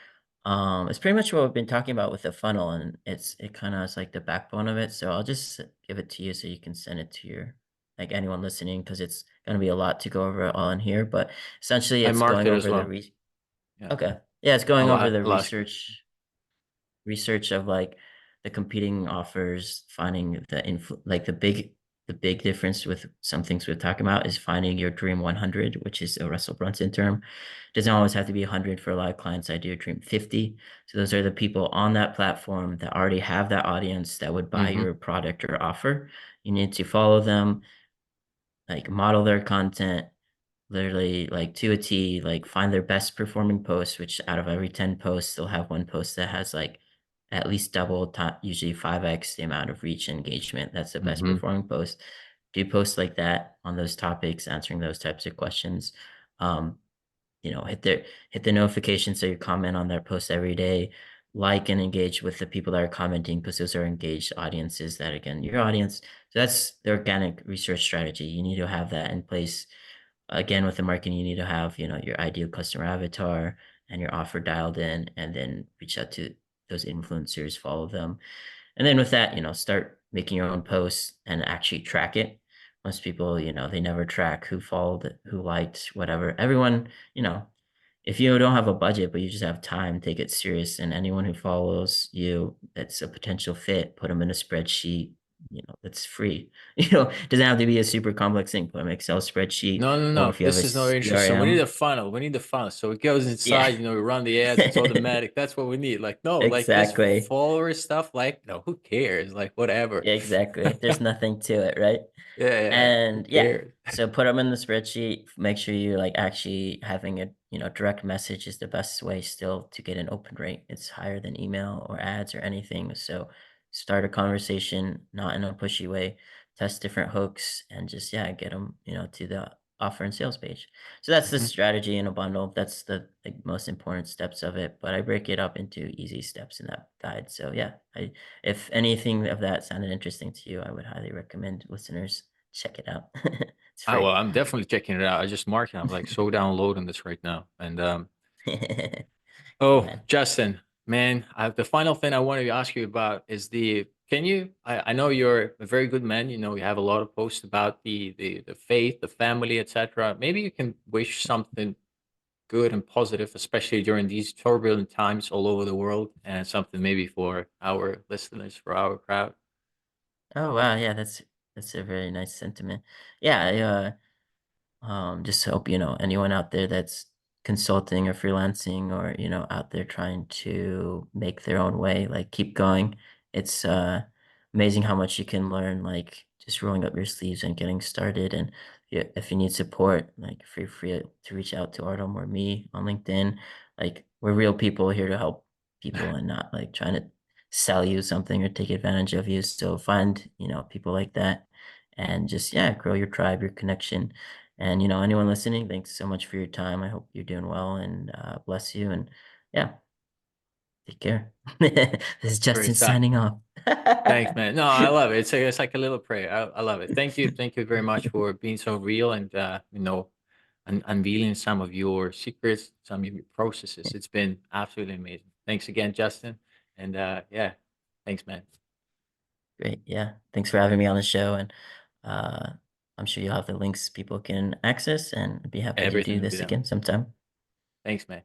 it's pretty much what we've been talking about with the funnel, and it kind of is like the backbone of it. So I'll just give it to you so you can send it to your like anyone listening because it's going to be a lot to go over all in here. But essentially, I it's marked going it as over the well. Yeah. okay, yeah, it's going over the I'll ask you. research of like the competing offers, finding the like the big difference with some things we're talking about is finding your dream 100, which is a Russell Brunson term. Doesn't always have to be 100 for a lot of clients. I do a dream 50. So those are the people on that platform that already have that audience that would buy Mm-hmm. your product or offer. You need to follow them, like model their content, literally like to a T, like find their best performing posts, which out of every 10 posts, they'll have one post that has like at least double, top, usually 5x the amount of reach and engagement. That's the best Mm-hmm. performing post. Do posts like that on those topics, answering those types of questions. Um, hit the notification so you comment on their posts every day, like and engage with the people that are commenting because those are engaged audiences that again your audience. So that's the organic research strategy. You need to have that in place. Again, with the marketing, you need to have, your ideal customer avatar and your offer dialed in, and then reach out to those influencers, follow them. And then with that, start making your own posts and actually track it. Most people, they never track who followed, who liked, whatever. Everyone, if you don't have a budget, but you just have time, take it serious. And anyone who follows you that's a potential fit, put them in a spreadsheet, that's free. It doesn't have to be a super complex thing. Put an Excel spreadsheet, No, no, or no. if you have This a is no interest. So we need a CRM. funnel. We need the funnel. So it goes Yeah, inside, we run the ads, it's automatic. That's what we need. Like, no, like this exactly. follower stuff, like, no, who cares? Like, whatever. Yeah, exactly. There's nothing to it, right? Yeah, yeah. Who And yeah, cares? so put them in the spreadsheet. Make sure you like actually having a direct message is the best way still to get an open rate. It's higher than email or ads or anything. So start a conversation, not in a pushy way. Test different hooks and just yeah, get them to the offer and sales page. So that's the Mhm. strategy in a bundle. That's the like, most important steps of it. But I break it up into easy steps in that guide. So yeah, if anything of that sounded interesting to you, I would highly recommend listeners check it out. It's Oh, free. well, I'm definitely checking it out. I just marked it. I'm like so downloading this right now. And Yeah, oh, man. Justin, man, the final thing I wanted to ask you about is can you, I know you're a very good man. You have a lot of posts about the faith, the family, etc. Maybe you can wish something good and positive, especially during these turbulent times all over the world, and something maybe for our listeners, for our crowd. Oh wow, yeah, that's a very nice sentiment. Yeah, just hope, anyone out there that's consulting or freelancing or, out there trying to make their own way, like keep going. It's amazing how much you can learn, like just rolling up your sleeves and getting started. And if you need support, like feel free to reach out to Artem or me on LinkedIn. Like we're real people here to help people and not like trying to sell you something or take advantage of you. So find, people like that and just yeah, grow your tribe, your connection and, anyone listening, thanks so much for your time. I hope you're doing well and bless you. And yeah, take care. This is Great Justin stuff. signing off. Thanks, man. No, I love it. It's like a little prayer. I love it. Thank you very much for being so real and unveiling some of your secrets, some of your processes. It's been absolutely amazing. Thanks again, Justin. And yeah, thanks, man. Great. Yeah. Thanks for having me on the show. And uh, I'm sure you'll have the links people can access and I'd be happy to Everything do will be this done. again sometime. Thanks, man.